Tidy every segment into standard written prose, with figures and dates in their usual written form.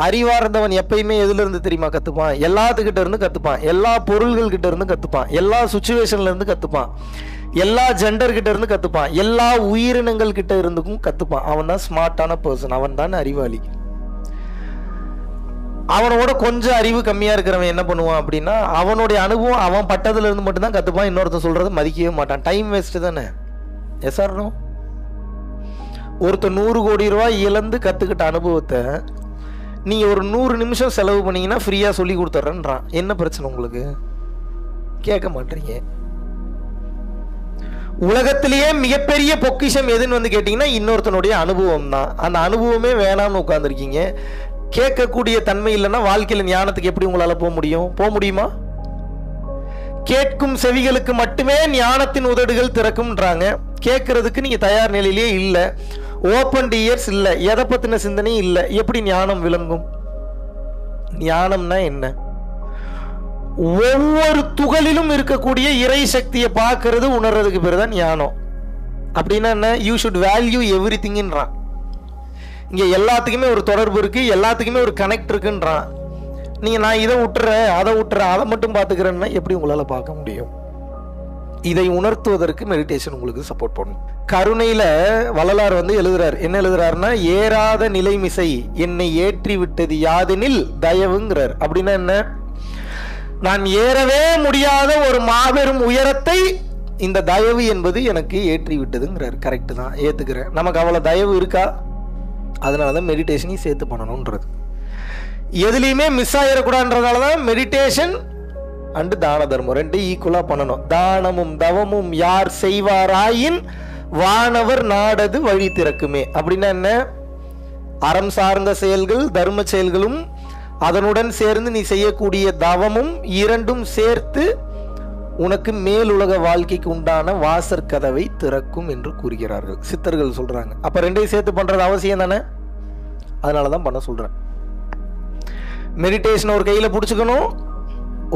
அறிவார்ந்தவன் எப்பயுமே எதுல இருந்து தெரியுமா கத்துப்பான்? எல்லாத்துக்கிட்ட இருந்து கத்துப்பான், எல்லா பொருள்கள் கிட்ட இருந்து கத்துப்பான், எல்லா சுச்சுவேஷன்ல இருந்து கத்துப்பான், எல்லா ஜெண்டர் கிட்ட இருந்து கத்துப்பான், எல்லா உயிரினங்கள் கிட்ட இருந்துக்கும் கத்துப்பான். அவன் தான் ஸ்மார்ட்டான பர்சன், அவன் தான் அறிவாளி. அவனோட கொஞ்சம் அறிவு கம்மியா இருக்கிறவன் என்ன பண்ணுவான் அப்படின்னா, அவனுடைய அனுபவம் அவன் பட்டதுல இருந்து மட்டும் தான் கத்துப்பான். இன்னொருத்தன் சொல்றதை மதிக்கவே மாட்டான். டைம் வேஸ்ட் தானே. Yes or no? ஒருத்தர் 100 கோடி ரூபாய் இழந்து கத்துக்கிட்ட அனுபவத்தை நீங்க ஒரு 100 நிமிஷம் செலவு பண்ணீங்கன்னா ஃப்ரீயா சொல்லி கொடுத்துட்றேன்றான். என்ன பிரச்சனை உங்களுக்கு? கேட்க மாட்டீங்க. உலகத்திலேயே மிகப்பெரிய பொக்கிஷம் எதுன்னு வந்து கேட்டீங்கன்னா இன்னொருத்தனுடைய அனுபவம் தான். அந்த அனுபவமே வேணாம்னு உட்கார்ந்துருக்கீங்க. கேட்கக்கூடிய தன்மை இல்லைன்னா வாழ்க்கையில ஞானத்துக்கு எப்படி உங்களால போக முடியும்? போக முடியுமா? கேட்கும் செவிகளுக்கு மட்டுமே ஞானத்தின் உதடுகள் திறக்கும்ன்றாங்க. கேட்கறதுக்கு நீங்க தயார் நிலையிலே இல்லை. ஓப்பன் இயர்ஸ் இல்லை. எதை பத்தின சிந்தனையும் இல்லை. எப்படி ஞானம் விளங்கும்? ஞானம்னா என்ன? ஒவ்வொரு துகளிலும் இருக்கக்கூடிய இறை சக்தியை பார்க்கறது, உணர்றதுக்கு பேர் தான் ஞானம். அப்படின்னா என்ன? யூ ஷுட் வேல்யூ எவ்ரி திங்ன்றான். இங்க எல்லாத்துக்குமே ஒரு தொடர்பு இருக்கு, எல்லாத்துக்குமே ஒரு கனெக்ட் இருக்குன்றான். நீங்க நான் இதை விட்டுறேன், அதை விட்டுறேன், அதை மட்டும் பார்த்துக்கிறேன்னா எப்படி உங்களால பார்க்க முடியும்? இதை உணர்த்துவதற்கு மெடிடேஷன் உங்களுக்கு சப்போர்ட் பண்ணும். கருணையில வள்ளலார் வந்து எழுதுறாரு. என்ன எழுதுறாருன்னா, ஏறாத நிலைமிசை என்னை ஏற்றி விட்டது யாதெனில் தயவுங்கிறார். அப்படின்னா என்ன? நான் ஏறவே முடியாத ஒரு மாபெரும் உயரத்தை இந்த தயவு என்பது எனக்கு ஏற்றி விட்டதுங்கிறார். கரெக்ட் தான், ஏத்துக்கிறேன். நமக்கு அவ்வளவு தயவு இருக்கா? அதனாலதான் மெடிடேஷனையும் சேர்த்து பண்ணணும்ன்றது. எதுலையுமே மிஸ் ஆயிடக்கூடாதுன்றதுனாலதான் மெடிடேஷன் அண்டு தான தர்மம் ரெண்டு ஈக்குவலா பண்ணணும். தானமும் தவமும் யார் செய்வாராயின் வானவர் நாடது வழி திறக்குமே. அப்படின்னா என்ன? அறம் சார்ந்த செயல்கள், தர்ம செயல்களும் அதனுடன் சேர்ந்து நீ செய்யக்கூடிய தவமும் இரண்டும் சேர்த்து உனக்கு மேலுலக வாழ்க்கைக்கு உண்டான வாசற் கதவை திறக்கும் என்று கூறுகிறார்கள் சித்தர்கள் சொல்றாங்க. அப்ப ரெண்டையும் சேர்த்து பண்றது அவசியம் தானே. அதனாலதான் பண்ண சொல்றேன். மெடிடேஷன் ஒரு கையில பிடிச்சுக்கணும்,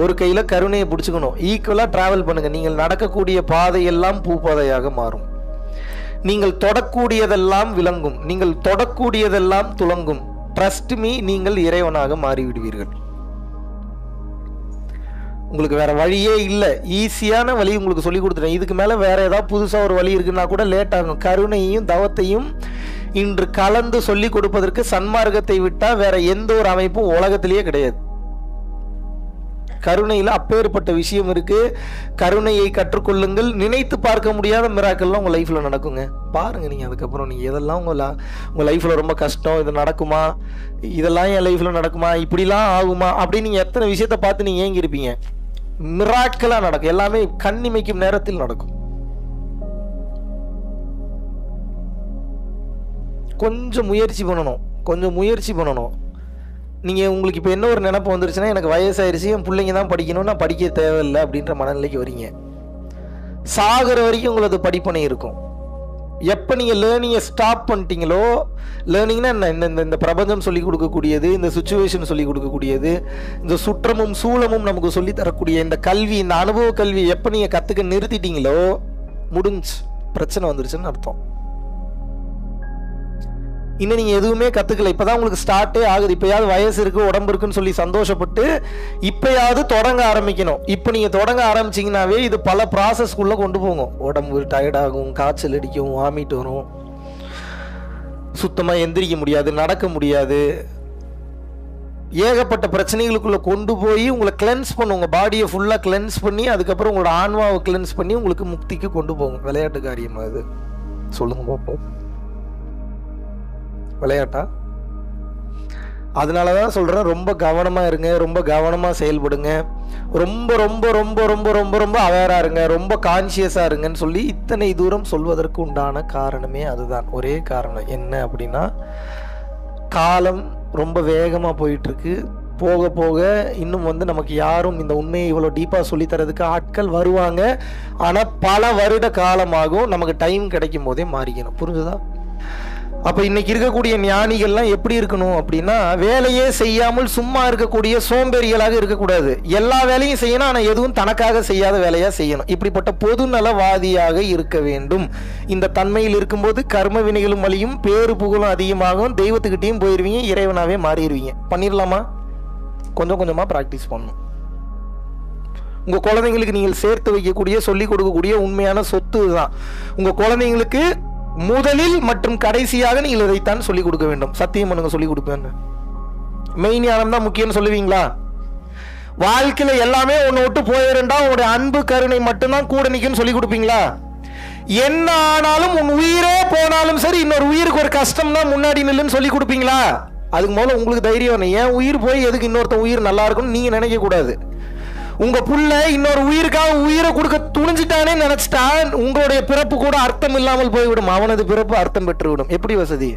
ஒரு கையில கருணையை பிடிச்சுக்கணும். ஈக்குவலா டிராவல் பண்ணுங்க. நீங்கள் நடக்கக்கூடிய பாதையெல்லாம் பூப்பாதையாக மாறும். நீங்கள் தொடக்கூடியதெல்லாம் விளங்கும், நீங்கள் தொடக்கூடியதெல்லாம் துலங்கும். ட்ரஸ்ட் மீ, நீங்கள் இறைவனாக மாறிவிடுவீர்கள். உங்களுக்கு வேற வழியே இல்லை. ஈஸியான வழி உங்களுக்கு சொல்லி கொடுத்துட்டேன். இதுக்கு மேல வேற ஏதாவது புதுசா ஒரு வழி இருக்குன்னா கூட லேட் ஆகும். கருணையையும் தவத்தையும் இன்று கலந்து சொல்லி கொடுப்பதற்கு சன்மார்க்கத்தை விட்டா வேற எந்த ஒரு அமைப்பும் உலகத்திலேயே கிடையாது. கருணையில அப்பேற்பட்ட விஷயம் இருக்கு. கருணையை கற்றுக்கொள்ளுங்கள். நினைத்து பார்க்க முடியாத மிராக்கள்லாம் உங்க லைஃப்ல நடக்குங்க. பாருங்க நீங்க. அதுக்கப்புறம் நீங்க எதெல்லாம் உங்க லைஃப்ல ரொம்ப கஷ்டம், இது நடக்குமா, இதெல்லாம் என் லைஃப்ல நடக்குமா, இப்படிலாம் ஆகுமா அப்படின்னு நீங்க எத்தனை விஷயத்த பார்த்து நீங்க ஏங்கி இருப்பீங்க. மிராக்கலா நடக்கும். எல்லாமே கண்ணிமைக்கும் நேரத்தில் நடக்கும். கொஞ்சம் முயற்சி பண்ணணும். நீங்கள் உங்களுக்கு இப்போ என்ன ஒரு நினைப்பு வந்துருச்சுன்னா, எனக்கு வயசாயிருச்சு, என் பிள்ளைங்க தான் படிக்கணும், நான் படிக்க தேவையில்லை அப்படின்ற மனநிலைக்கு வரீங்க. சாகிற வரைக்கும் உங்களுக்கு படிப்பனை இருக்கும். எப்போ நீங்கள் லேர்னிங்கை ஸ்டாப் பண்ணிட்டீங்களோ, லேர்னிங்னா என்ன? இந்த பிரபஞ்சம் சொல்லிக் கொடுக்கக்கூடியது, இந்த சுச்சுவேஷன் சொல்லிக் கொடுக்கக்கூடியது, இந்த சுற்றமும் சூழமும் நமக்கு சொல்லி தரக்கூடிய இந்த கல்வி, இந்த அனுபவ கல்வி எப்போ நீங்கள் கற்றுக்க நிறுத்திட்டீங்களோ முடிஞ்சு, பிரச்சனை வந்துருச்சுன்னு அர்த்தம். இன்னும் நீங்கள் எதுவுமே கற்றுக்கல. இப்போ தான் உங்களுக்கு ஸ்டார்ட்டே ஆகுது. இப்போயாவது வயசு இருக்குது, உடம்பு இருக்குன்னு சொல்லி சந்தோஷப்பட்டு இப்போயாவது தொடங்க ஆரம்பிக்கணும். இப்போ நீங்கள் தொடங்க ஆரம்பிச்சிங்கனாவே இது பல ப்ராசஸ்க்குள்ளே கொண்டு போகும். உடம்பு டயர்டாகும், காய்ச்சல் அடிக்கும், வாமிட் வரும், சுத்தமாக எந்திரிக்க முடியாது, நடக்க முடியாது, ஏகப்பட்ட பிரச்சனைகளுக்குள்ளே கொண்டு போய் உங்களை கிளென்ஸ் பண்ணும். உங்கள் பாடியை ஃபுல்லாக கிளென்ஸ் பண்ணி அதுக்கப்புறம் உங்களோட ஆன்மாவை கிளென்ஸ் பண்ணி உங்களுக்கு முக்திக்கு கொண்டு போகும். விளையாட்டு காரியம் அது? சொல்லுங்க பார்ப்போம். விளையாட்டா? அதனால தான் சொல்கிறேன், ரொம்ப கவனமாக இருங்க, ரொம்ப கவனமாக செயல்படுங்க, ரொம்ப ரொம்ப ரொம்ப ரொம்ப ரொம்ப ரொம்ப அவேராக இருங்க, ரொம்ப கான்சியஸாக இருங்கன்னு சொல்லி இத்தனை தூரம் சொல்வதற்கு உண்டான காரணமே அதுதான். ஒரே காரணம் என்ன அப்படின்னா, காலம் ரொம்ப வேகமாக போயிட்டுருக்கு. போக போக இன்னும் நமக்கு யாரும் இந்த உண்மையை இவ்வளோ டீப்பாக சொல்லித்தரதுக்கு ஆட்கள் வருவாங்க. ஆனால் பல வருட காலமாகும். நமக்கு டைம் கிடைக்கும் போதே மாறிக்கணும். புரிஞ்சுதா? அப்ப இன்னைக்கு இருக்கக்கூடிய ஞானிகள்லாம் எப்படி இருக்கணும் அப்படின்னா, வேலையே செய்யாமல் சும்மா இருக்கக்கூடிய சோம்பேறிகளாக இருக்கக்கூடாது. எல்லா வேலையும் செய்யணும், ஆனா எதுவும் தனக்காக செய்யாத வேலையா செய்யணும். இப்படிப்பட்ட பொதுநலவாதியாக இருக்க வேண்டும். இந்த தன்மையில் இருக்கும்போது கர்ம வினைகளும் வழியும், பேரு புகழும் அதிகமாகும், தெய்வத்துக்கிட்டையும் போயிருவீங்க, இறைவனாவே மாறிடுவீங்க. பண்ணிடலாமா? கொஞ்சம் கொஞ்சமா பிராக்டிஸ் பண்ணணும். உங்க குழந்தைங்களுக்கு நீங்கள் சேர்த்து வைக்கக்கூடிய, சொல்லிக் கொடுக்கக்கூடிய உண்மையான சொத்து தான். உங்க குழந்தைங்களுக்கு முதலில் மற்றும் கடைசியாக நீங்கள் இதைத்தான் சொல்லிக் கொடுக்க வேண்டும். சத்தியம் பண்ணுங்க, சொல்லிக் கொடுப்பேன்னு. மெயின் ஞானம் தான் முக்கியம்னு சொல்லுவீங்களா? வாழ்க்கையில எல்லாமே ஒன்னு விட்டு போயிருந்தா உங்களுடைய அன்பு கருணை மட்டும்தான் கூட நிக்கும்னு சொல்லி கொடுப்பீங்களா? என்ன ஆனாலும் உன் உயிரே போனாலும் சரி, இன்னொரு உயிருக்கு ஒரு கஷ்டம்னா முன்னாடி நில்லுன்னு சொல்லி கொடுப்பீங்களா? அதுக்கு முதல்ல உங்களுக்கு தைரியம் வேணும். ஏன் உயிர் போய் எதுக்கு இன்னொருத்த உயிர் நல்லா இருக்கும்னு நீங்க நினைக்க கூடாது. உங்க புள்ள இன்னொரு உயிருக்காக உயிரை கொடுக்க துணிஞ்சிட்டானே நினைச்சிட்டா உங்களுடைய பிறப்பு கூட அர்த்தம் இல்லாமல் போய்விடும். அவனது பிறப்பு அர்த்தம் பெற்றுவிடும். எப்படி வசதி?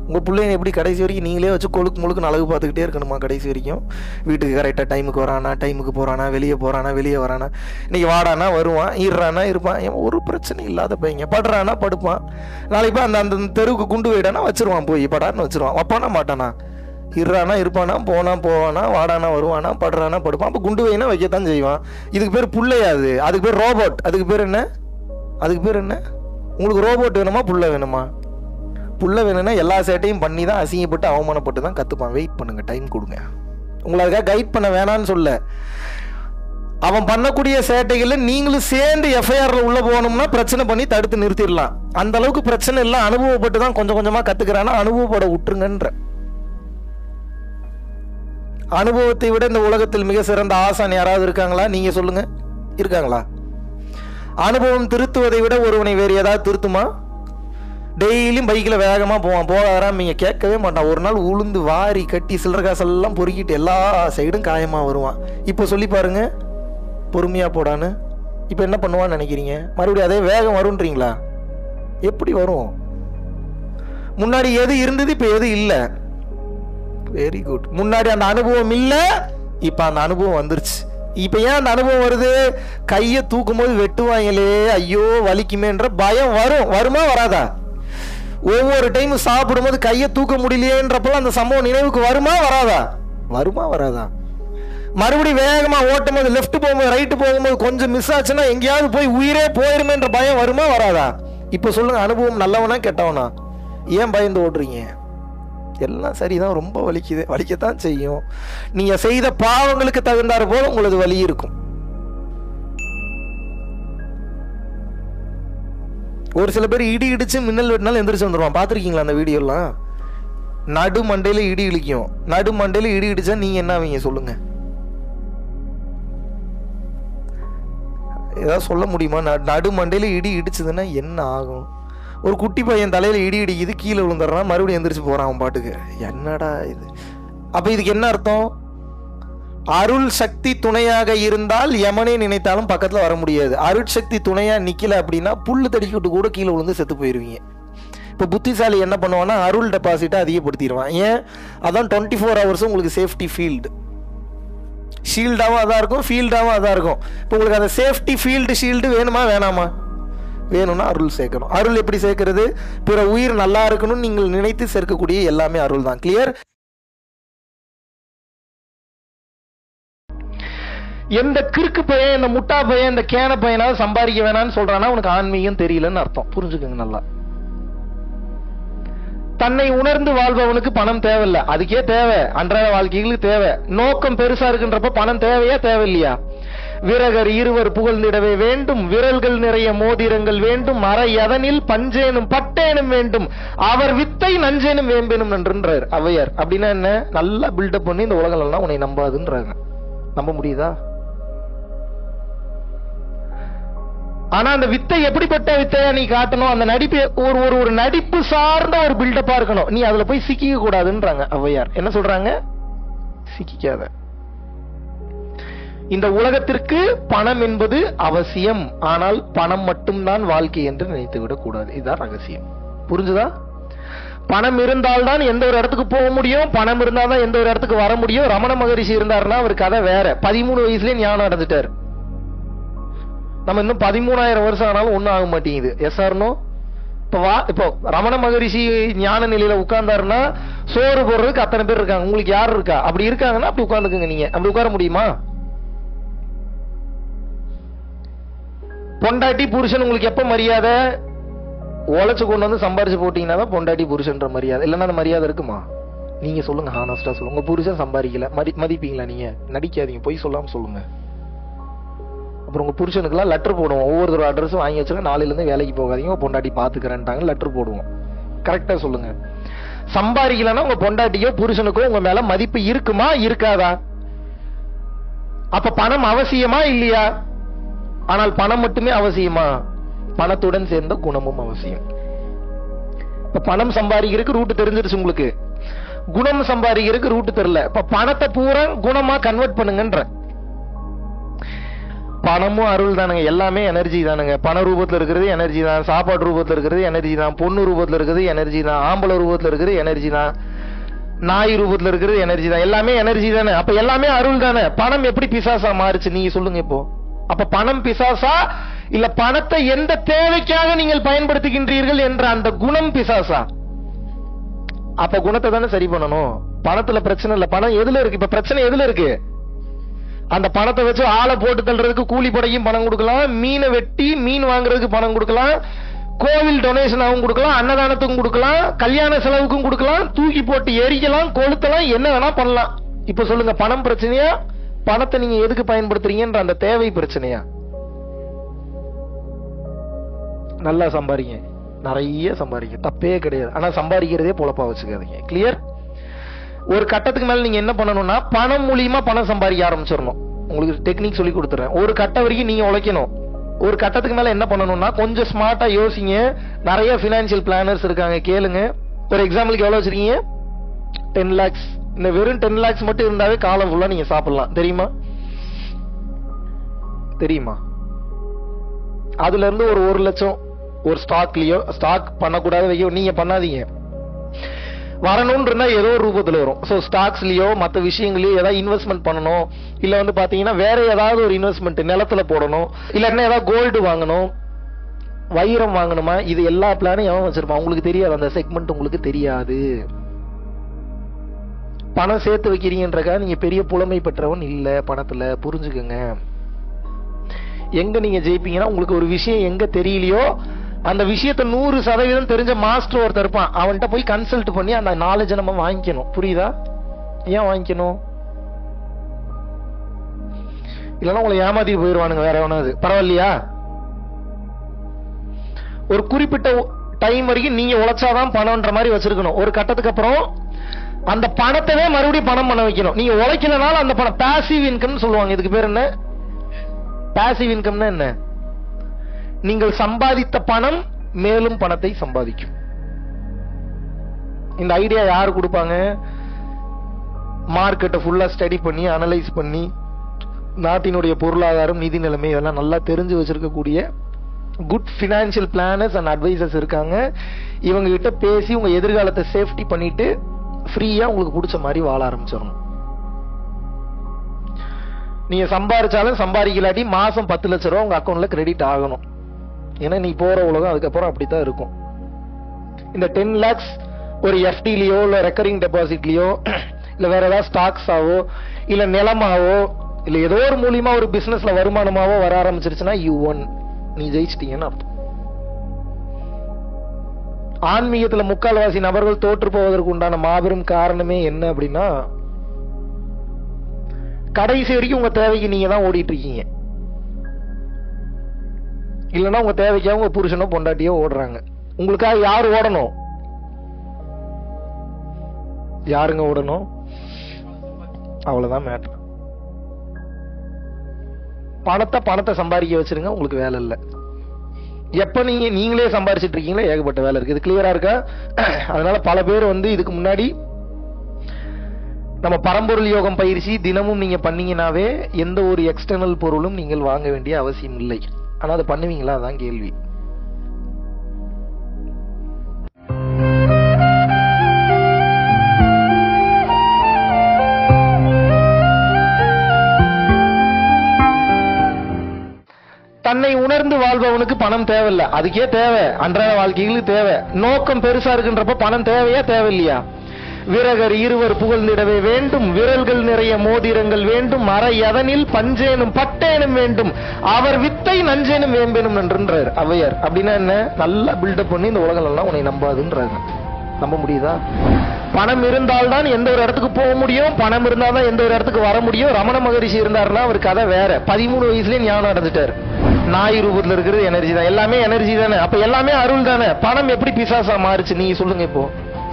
உங்க பிள்ளைங்க எப்படி கடைசி வரைக்கும் நீங்களே வச்சு கொழுக்கு முழுக்கு அழகு பார்த்துக்கிட்டே இருக்கணுமா? கடைசி வரைக்கும் வீட்டுக்கு கரெக்டாக டைமுக்கு வரானா, டைமுக்கு போறானா, வெளியே போறானா, வெளியே வரானா, இன்னைக்கு வாடானா வருவான், ஈடுறானா இருப்பான், ஒரு பிரச்சனை இல்லாத பையங்க, படுறானா படுப்பான், நாளைக்கு அந்த அந்த தெருவுக்கு குண்டு வைடானா வச்சிருவான், போய் படான்னு வச்சிருவான், வைப்பானா மாட்டானா, இருறானா இருப்பானா, போனா போவானா, வாடானா வருவானா, படுறானா படுப்பான். அப்போ குண்டு வைனா வைக்கத்தான் செய்வான். இதுக்கு பேர் புள்ளையாது, அதுக்கு பேர் ரோபோட். அதுக்கு பேர் என்ன? அதுக்கு பேர் என்ன? உங்களுக்கு ரோபோட் வேணுமா புள்ள வேணுமா? புள்ள வேணும்னா எல்லா சேட்டையும் பண்ணி தான், அசிங்கப்பட்டு அவமானப்பட்டு தான் கற்றுப்பான். வெயிட் பண்ணுங்க, டைம் கொடுங்க. உங்களை அதுக்காக கைட் பண்ண வேணான்னு சொல்ல. அவன் பண்ணக்கூடிய சேட்டைகளில் நீங்களும் சேர்ந்து எஃப்ஐஆர்ல உள்ள போகணும்னா பிரச்சனை பண்ணி தடுத்து நிறுத்திடலாம். அந்த அளவுக்கு பிரச்சனை இல்லை, அனுபவப்பட்டு தான் கொஞ்சம் கொஞ்சமா கத்துக்கிறானா, அனுபவப்பட விட்டுருங்கன்ற. அனுபவத்தை விட இந்த உலகத்தில் மிக சிறந்த ஆசான் யாராவது இருக்காங்களா? நீங்க சொல்லுங்க, இருக்காங்களா? அனுபவம் திருத்துவதை விட ஒருவனை வேறு ஏதாவது திருத்துமா? டெய்லியும் பைக்கில் வேகமாக போவான், போகாராம் நீங்கள் கேட்கவே மாட்டான். ஒரு நாள் உளுந்து வாரி கட்டி சில்லற காசெல்லாம் பொறுக்கிட்டு எல்லா சைடும் காயமாக வருவான். இப்போ சொல்லி பாருங்க, பொறுமையாக போடான்னு. இப்போ என்ன பண்ணுவான்னு நினைக்கிறீங்க? மறுபடியும் அதே வேகம் வரும்ன்றீங்களா? எப்படி வரும்? முன்னாடி எது இருந்தது, இப்போ எது இல்லை. Very good. முன்னாடி அந்த அனுபவம் இல்லை, இப்போ அந்த அனுபவம் வந்துருச்சு. இப்போ ஏன் அந்த அனுபவம் வருது? கையை தூக்கும் போது வெட்டுவாங்களே, ஐயோ வலிக்குமேன்ற பயம் வரும். வருமா வராதா? ஒவ்வொரு டைமும் சாப்பிடும்போது கையை தூக்க முடியலையேன்றப்பெல்லாம் அந்த சம்பவம் நினைவுக்கு வருமா வராதா? வருமா வராதா? மறுபடியும் வேகமா ஓட்டும் போது, லெஃப்ட் போகும்போது ரைட்டு போகும்போது கொஞ்சம் மிஸ் ஆச்சுன்னா எங்கேயாவது போய் உயிரே போயிருமேன்ற பயம் வருமா வராதா? இப்போ சொல்லுங்க, அனுபவம் நல்லவனா கெட்டவனா? ஏன் பயந்து ஓடுறீங்க? எல்லாம் சரிதான், ரொம்ப வலிக்குது, வலிக்கத்தான் செய்யும். நீங்க செய்த பாவங்களுக்கு தகுந்தாறு போல உங்களது வலி இருக்கும். ஒரு சில பேர் இடி இடிச்சு மின்னல் வெட்டினாலும் எந்திரிச்சு வந்துடுவான். பார்த்துருக்கீங்களா அந்த வீடியோலாம்? நடு மண்டையில இடி இடிக்கும். நடு மண்டையில இடி இடிச்சா நீங்க என்ன ஆவீங்க சொல்லுங்க? ஏதாவது சொல்ல முடியுமா? நடு மண்டையில இடி இடிச்சதுன்னா என்ன ஆகும்? ஒரு குட்டி பையன் தலையில இடி இடிக்குது, கீழே விழுந்துடுறான், மறுபடியும் எந்திரிச்சு போறான் அவன் பாட்டுக்கு. என்னடா இது? அப்ப இதுக்கு என்ன அர்த்தம்? அருள் சக்தி துணையாக இருந்தால் யமனே நினைத்தாலும் பக்கத்துல வர முடியாது. அருள் சக்தி துணையா நிக்கல அப்படின்னா புல்லு தடிக்கிட்டு கூட கீழே விழுந்து செத்து போயிருவீங்க. இப்போ புத்திசாலி என்ன பண்ணுவான்னா அருள் டெபாசிட்டை அதிகப்படுத்திடுவான். ஏன்? அதான் 24 hours உங்களுக்கு சேஃப்டி ஃபீல்டு. ஷீல்டாகவும் அதான் இருக்கும், ஃபீல்டாகவும் அதான் இருக்கும். இப்போ உங்களுக்கு அந்த சேஃப்டி ஃபீல்டு ஷீல்டு வேணுமா வேணாமா? வேணும்னா அருள் சேர்க்கணும். அருள் எப்படி சேர்க்கிறது? பிற உயிர் நல்லா இருக்கணும் நீங்கள் நினைத்து சேர்க்கக்கூடிய எல்லாமே அருள் தான். கிளியர்? எந்த கிறுக்கு பையன், இந்த முட்டா பையன், இந்த கேன பையனாவது சம்பாதிக்க வேணான்னு சொல்றானா உனக்கு ஆன்மீகம் தெரியலன்னு அர்த்தம். புரிஞ்சுக்கோங்க நல்லா. தன்னை உணர்ந்து வாழ்பவனுக்கு பணம் தேவையில்லை, அதுக்கே தேவை, அன்றாட வாழ்க்கைகளுக்கு தேவை. நோக்கம் பெருசா இருக்குன்றப்ப பணம் தேவையா தேவையில்லையா? விரகர் இருவர் புகழ்ந்திடவே வேண்டும், விரல்கள் நிறைய மோதிரங்கள் வேண்டும், அரை எதனில் பஞ்சேனும் பட்டேனும் வேண்டும், அவர் வித்தை நஞ்சேனும் வேம்பேனும் நன்றுன்றார் ஔவையார். அப்படின்னா என்ன? நல்லா பில்டப் பண்ணி இந்த உலகம் எல்லாம் உன்னை நம்பாதுன்றாங்க. நம்ப முடியுதா? ஆனா அந்த வித்தை எப்படிப்பட்ட வித்தையா நீ காட்டணும்? அந்த நடிப்பு ஒரு நடிப்பு சார்ந்த ஒரு பில்டப்பா இருக்கணும். நீ அதுல போய் சிக்கிக்க கூடாதுன்றாங்க ஔவையார். என்ன சொல்றாங்க? சிக்கிக்காத. இந்த உலகத்திற்கு பணம் என்பது அவசியம், ஆனால் பணம் மட்டும்தான் வாழ்க்கை என்று நினைத்து விடக் கூடாது. இதுதான் ரகசியம். புரிஞ்சுதா? பணம் இருந்தால்தான் எந்த ஒரு இடத்துக்கு போக முடியும், பணம் இருந்தால்தான் எந்த ஒரு இடத்துக்கு வர முடியும். ரமண மகரிஷி இருந்தாருன்னா அவர் கதை வேற. 13 வயசுலயே ஞானம் அடைஞ்சிட்டாரு. நம்ம இன்னும் 13,000 வருஷம் ஆனாலும் ஒன்னும் ஆக மாட்டேங்குது. Yes or no? இப்போ ரமண மகரிஷி ஞான நிலையில உட்கார்ந்தாருன்னா சோறு போடுறதுக்கு அத்தனை பேர் இருக்காங்க. உங்களுக்கு யாரு இருக்கா? அப்படி இருக்காங்கன்னா அப்படி உட்கார்ந்துக்குங்க. நீங்க அப்படி உட்கார முடியுமா? பொண்டாட்டி புருஷன் உங்களுக்கு எப்ப மரியாதை? உழைச்சு கொண்டு வந்து சம்பாரிச்சு போட்டீங்கன்னா தான் பொண்டாட்டி புருஷன்ற மரியாதை. இல்லைன்னா அந்த மரியாதை இருக்குமா? நீங்க சொல்லுங்க, ஹானஸ்டா சொல்லுங்க. உங்க புருஷன் சம்பாதிக்கல, மதிப்பீங்களா? நீங்க நடிக்காதீங்க, பொய் சொல்லாம சொல்லுங்க. அப்புறம் உங்க புருஷனுக்குலாம் லெட்டர் போடுவோம். ஒவ்வொரு அட்ரஸும் வாங்கி வச்சுருங்க, நாளையில இருந்து வேலைக்கு போகாதீங்க, பொண்டாட்டி பாத்துக்கிறேன்ட்டாங்க, லெட்டர் போடுவோம். கரெக்டா சொல்லுங்க. சம்பாதிக்கலன்னா உங்க பொண்டாட்டியோ புருஷனுக்கோ உங்க மேல மதிப்பு இருக்குமா இருக்காதா? அப்ப பணம் அவசியமா இல்லையா? ஆனால் பணம் மட்டுமே அவசியமா? பணத்துடன் சேர்ந்த குணமும் அவசியம். இப்ப பணம் சம்பாதிக்கிறதுக்கு ரூட் தெரிஞ்சிருச்சு உங்களுக்கு, குணம் சம்பாதிக்கிறதுக்கு ரூட் தெரியல. இப்ப பணத்தை பூரா குணமா கன்வெர்ட் பண்ணுங்கன்ற. பணமும் அருள் தானுங்க, எல்லாமே எனர்ஜி தானுங்க. பண ரூபத்துல இருக்கிறது எனர்ஜி தான், சாப்பாடு ரூபத்துல இருக்கிறது எனர்ஜி தான், பொண்ணு ரூபத்துல இருக்கிறது எனர்ஜி தான், ஆம்பளை ரூபத்துல இருக்கிறது எனர்ஜி தான், நாய் ரூபத்துல இருக்கிறது எனர்ஜி தான். எல்லாமே எனர்ஜி தானே. அப்ப எல்லாமே அருள் தானே. பணம் எப்படி பிசாசா மாறுச்சு நீங்க சொல்லுங்க இப்போ? அப்ப பணம் பிசாசா இல்ல பணத்தை எந்த தேவைக்காக நீங்கள் பயன்படுத்துகின்றீர்கள் என்ற அந்த குணம் பிசாசா? அப்ப குணத்தை தானே சரி பண்ணணும். பணத்துல பிரச்சனை இல்ல. பணம் எதுல இருக்கு? இப்ப பிரச்சனை எதுல இருக்கு? அந்த பணத்தை வச்சு ஆளை போட்டு தள்ளுறதுக்கு கூலி படைக்கும் பணம் கொடுக்கலாம், மீனை வெட்டி மீன் வாங்குறதுக்கு பணம் கொடுக்கலாம், கோவில் டொனேஷனாகவும் கொடுக்கலாம், அன்னதானத்துக்கும் கொடுக்கலாம், கல்யாண செலவுக்கும் கொடுக்கலாம், தூக்கி போட்டு எரிக்கலாம், கொளுத்தலாம், என்ன வேணா பண்ணலாம். இப்ப சொல்லுங்க, பணம் பிரச்சனையா? பணத்தை நீங்க எதுக்கு பயன்படுத்துறீங்கன்ற அந்த தேவை பிரச்சனையா? நல்லா சம்பாதிங்க, நிறைய சம்பாதிங்க, தப்பே கிடையாது. ஆனா சம்பாதிக்கிறதே பொழப்பா வச்சுக்காதீங்க. கிளியர்? ஒரு கட்டத்துக்கு மேல நீங்க என்ன பண்ணணும்னா பணம் மூலியமா பணம் சம்பாதிக்க ஆரம்பிச்சிடணும். உங்களுக்கு டெக்னிக் சொல்லி கொடுத்துறேன். ஒரு கட்டம் வரைக்கும் நீங்க உழைக்கணும். ஒரு கட்டத்துக்கு மேல என்ன பண்ணணும்னா கொஞ்சம் ஸ்மார்ட்டா யோசிங்க. நிறைய பினான்சியல் பிளானர்ஸ் இருக்காங்க, கேளுங்க. ஒரு எக்ஸாம்பிளுக்கு எவ்வளவு வச்சிருக்கீங்க? 10 lakhs. இந்த வெறும் 10 lakhs மட்டும் இருந்தாவே காலம் ஃபுல்லா நீங்க சாப்பிடலாம். தெரியுமா? தெரியுமா? அதுல இருந்து ஒரு 1 லட்சம் ஒரு ஸ்டாக்லயோ, ஸ்டாக் பண்ணக்கூடாது வைக்க, நீங்க பண்ணாதீங்க. வரணும்னு இருந்தா ஏதோ ஒரு ரூபத்துல வரும். சோ ஸ்டாக்ஸ்லயோ மற்ற விஷயங்களையோ ஏதாவது இன்வெஸ்ட்மெண்ட் பண்ணணும். இல்ல வந்து பாத்தீங்கன்னா வேற ஏதாவது ஒரு இன்வெஸ்ட்மெண்ட் நிலத்துல போடணும், இல்லன்னா ஏதாவது கோல்டு வாங்கணும், வைரம் வாங்கணுமா, இது எல்லா பிளானும் எவன் வச்சிருப்பான்? உங்களுக்கு தெரியாது. அந்த செக்மெண்ட் உங்களுக்கு தெரியாது. பணம் சேர்த்து வைக்கிறீங்கன்றக்கா நீங்க பெரிய புலமை பெற்றவன் இல்ல பணத்துல. புரிஞ்சுக்குங்க. எங்க நீங்க ஜெயிப்பீங்கன்னா உங்களுக்கு ஒரு விஷயம் எங்க தெரியலையோ அந்த விஷயத்தை 100% தெரிஞ்ச மாஸ்டர் ஒருத்தர் இருப்பான், அவன்கிட்ட போய் கன்சல்ட் பண்ணி அந்த நாலேஜ் நம்ம வாங்கிக்கணும். புரியுதா? ஏன் வாங்கிக்கணும்? இல்லைன்னா உங்களை ஏமாத்திட்டு போயிடுவானுங்க வேற எவனாவது. பரவாயில்லையா? ஒரு குறிப்பிட்ட டைம் வரைக்கும் நீங்க உழைச்சாதான் பணம்ன்ற மாதிரி வச்சிருக்கணும். ஒரு கட்டத்துக்கு அப்புறம் அந்த பணத்தவே மறுபடியும் பணம் பண்ண வைக்கணும். நீங்க உழைக்கலனால அந்த பணம் பாசிவ் இன்கம் சொல்லுவாங்க. இதுக்கு பேர் என்ன? பாசிவ் இன்கம்னா என்ன? நீங்கள் சம்பாதித்த பணம் மேலும் பணத்தை சம்பாதிக்கும். இந்த ஐடியா யாரு கொடுப்பாங்க? மார்க்கெட்டை ஃபுல்லா ஸ்டடி பண்ணி அனலைஸ் பண்ணி நாட்டினுடைய பொருளாதாரம், நிதி நிலைமை இதெல்லாம் நல்லா தெரிஞ்சு வச்சிருக்கக்கூடிய good financial planners and advisers இருக்காங்க. இவங்க கிட்ட பேசி உங்க எதிர்காலத்தை சேஃப்டி பண்ணிட்டு ஃப்ரீயா உங்களுக்கு பிடிச்ச மாதிரி வாழ ஆரம்பிச்சிடணும். நீங்க சம்பாதிச்சாலும் சம்பாதிக்கலாட்டி மாசம் 10 லட்சம் ரூபாய் உங்க அக்கௌண்ட்ல கிரெடிட் ஆகணும். ஏன்னா நீ போற உலகம் அதுக்கப்புறம் அப்படித்தான் இருக்கும். இந்த 10 lakhs ஒரு எஃப்டிலயோ இல்ல ரெக்கரிங் டெபாசிட்லயோ இல்ல வேற ஏதாவது ஸ்டாக்ஸ் ஆவோ இல்ல நிலமாவோ இல்ல ஏதோ ஒரு மூலியமா ஒரு பிசினஸ்ல வருமானமாவோ வர ஆரம்பிச்சிருச்சுன்னா யூ ஒன், நீ ஜெயிச்சிட்டீங்கன்னு அர்த்தம். ஆன்மீகத்துல முக்கால்வாசி நபர்கள் தோற்று போவதற்கு உண்டான மாபெரும் காரணமே என்ன அப்படின்னா, கடைசி வரைக்கும் உங்க தேவைக்கு நீங்க தான் ஓடிட்டு இருக்கீங்க. இல்லன்னா உங்க தேவைக்காக உங்க புருஷனோ பொண்டாட்டியோ ஓடுறாங்க. உங்களுக்காக யாரு ஓடணும்? யாருங்க ஓடணும்? அவ்வளவுதான் மேட்டர். பணத்தை சம்பாதிக்க வச்சிருங்க, உங்களுக்கு வேலை இல்லை. எப்ப நீங்களே சம்பாரிச்சிட்டு இருக்கீங்களோ ஏகப்பட்ட வேலை இருக்கு. இது கிளியரா இருக்கா? அதனால பல பேர் வந்து இதுக்கு முன்னாடி நம்ம பரம்பொருள் யோகம் பயிற்சி தினமும் நீங்க பண்ணீங்கன்னாவே எந்த ஒரு எக்ஸ்டர்னல் பொருளும் நீங்கள் வாங்க வேண்டிய அவசியம் இல்லை. ஆனா அதை பண்ணுவீங்களா? அதான் கேள்வி. தன்னை உணர்ந்து வாழ்பவனுக்கு பணம் தேவையில்லை. அதுக்கே தேவை, அன்றாட வாழ்க்கைகளுக்கு தேவை. நோக்கம் பெருசா இருக்குன்றப்ப பணம் தேவையா தேவையில்லையா? விரகர் இருவர் புகழ்ந்திடவே வேண்டும், விரல்கள் நிறைய மோதிரங்கள் வேண்டும், மர யதனில் பஞ்சேனும் பட்டேனும் வேண்டும், அவர் வித்தை நஞ்சேனும் வேம்பேனும் என்றார் ஔவையார். அப்படின்னா என்ன? நல்லா பில்டப் பண்ணி இந்த உலகம் எல்லாம் உன்னை நம்பாதுன்றாங்க. நம்ப முடியுதா? பணம் இருந்தால்தான் எந்த ஒரு இடத்துக்கு போக முடியும், பணம் இருந்தால்தான் எந்த ஒரு இடத்துக்கு வர முடியும். ரமண மகரிஷி இருந்தாருன்னா அவர் கதை வேற. 13 வயசுலயே ஞானம் அடைஞ்சிட்டார். நாய் ரூபத்தில் இருக்கிறது எனர்ஜி தான், எல்லாமே எனர்ஜி தானே. அப்ப எல்லாமே அருள் தானே. பணம் எப்படி பிசாசா மாறுச்சு நீங்க சொல்லுங்க இப்போ?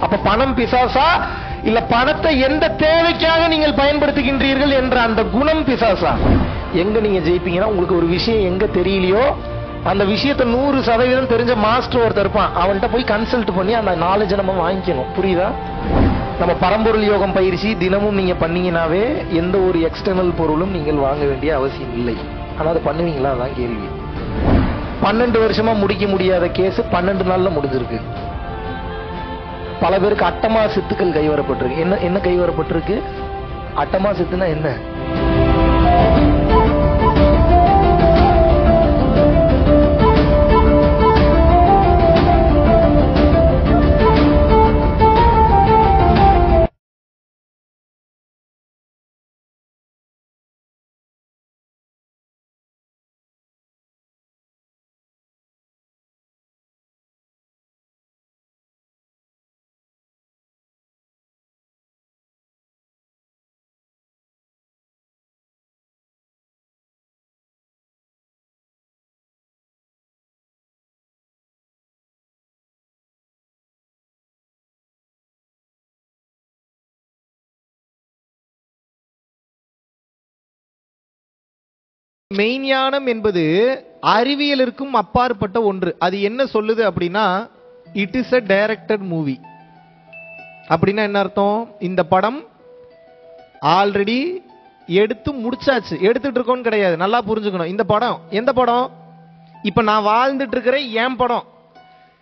அப்ப பணம் பிசாசா இல்ல பணத்தை எந்த தேவைக்காக நீங்கள் பயன்படுத்துகின்றீர்கள் என்ற அந்த குணம் பிசாசா? எங்க நீங்க ஜெயிப்பீங்கன்னா, உங்களுக்கு ஒரு விஷயம் எங்க தெரியலையோ அந்த விஷயத்தை 100% தெரிஞ்ச மாஸ்டர் ஒருத்தர் இருப்பான், அவன்கிட்ட போய் கன்சல்ட் பண்ணி அந்த நாலேஜை நம்ம வாங்கிக்கணும். புரியுதா? நம்ம பரம்பொருள் யோகம் பயிற்சி தினமும் நீங்க பண்ணீங்கன்னாவே எந்த ஒரு எக்ஸ்டர்னல் பொருளும் நீங்கள் வாங்க வேண்டிய அவசியம் இல்லை. ஆனா அதை பண்ணுவீங்களா? அதான் கேள்வி. 12 வருஷமா முடிக்க முடியாத கேஸ் 12 நாள்ல முடிஞ்சிருக்கு. பல பேருக்கு அட்டமா சித்துக்கள் கைவரப்பட்டிருக்கு. என்ன கைவரப்பட்டிருக்கு? அட்டமா சித்துனா என்ன? மெய்ஞானம் என்பது அறிவியலிற்கும் அப்பாற்பட்ட ஒன்று. அது என்ன சொல்லுது அப்படின்னா, it is a directed movie. அப்படின்னா என்ன அர்த்தம்? இந்த படம் ஆல்ரெடி எடுத்து முடிச்சாச்சு, எடுத்துட்டு இருக்கோன்னு கிடையாது. நல்லா புரிஞ்சுக்கணும். இந்த படம் எந்த படம்? இப்ப நான் வாழ்ந்துட்டு இருக்கிற என் படம்,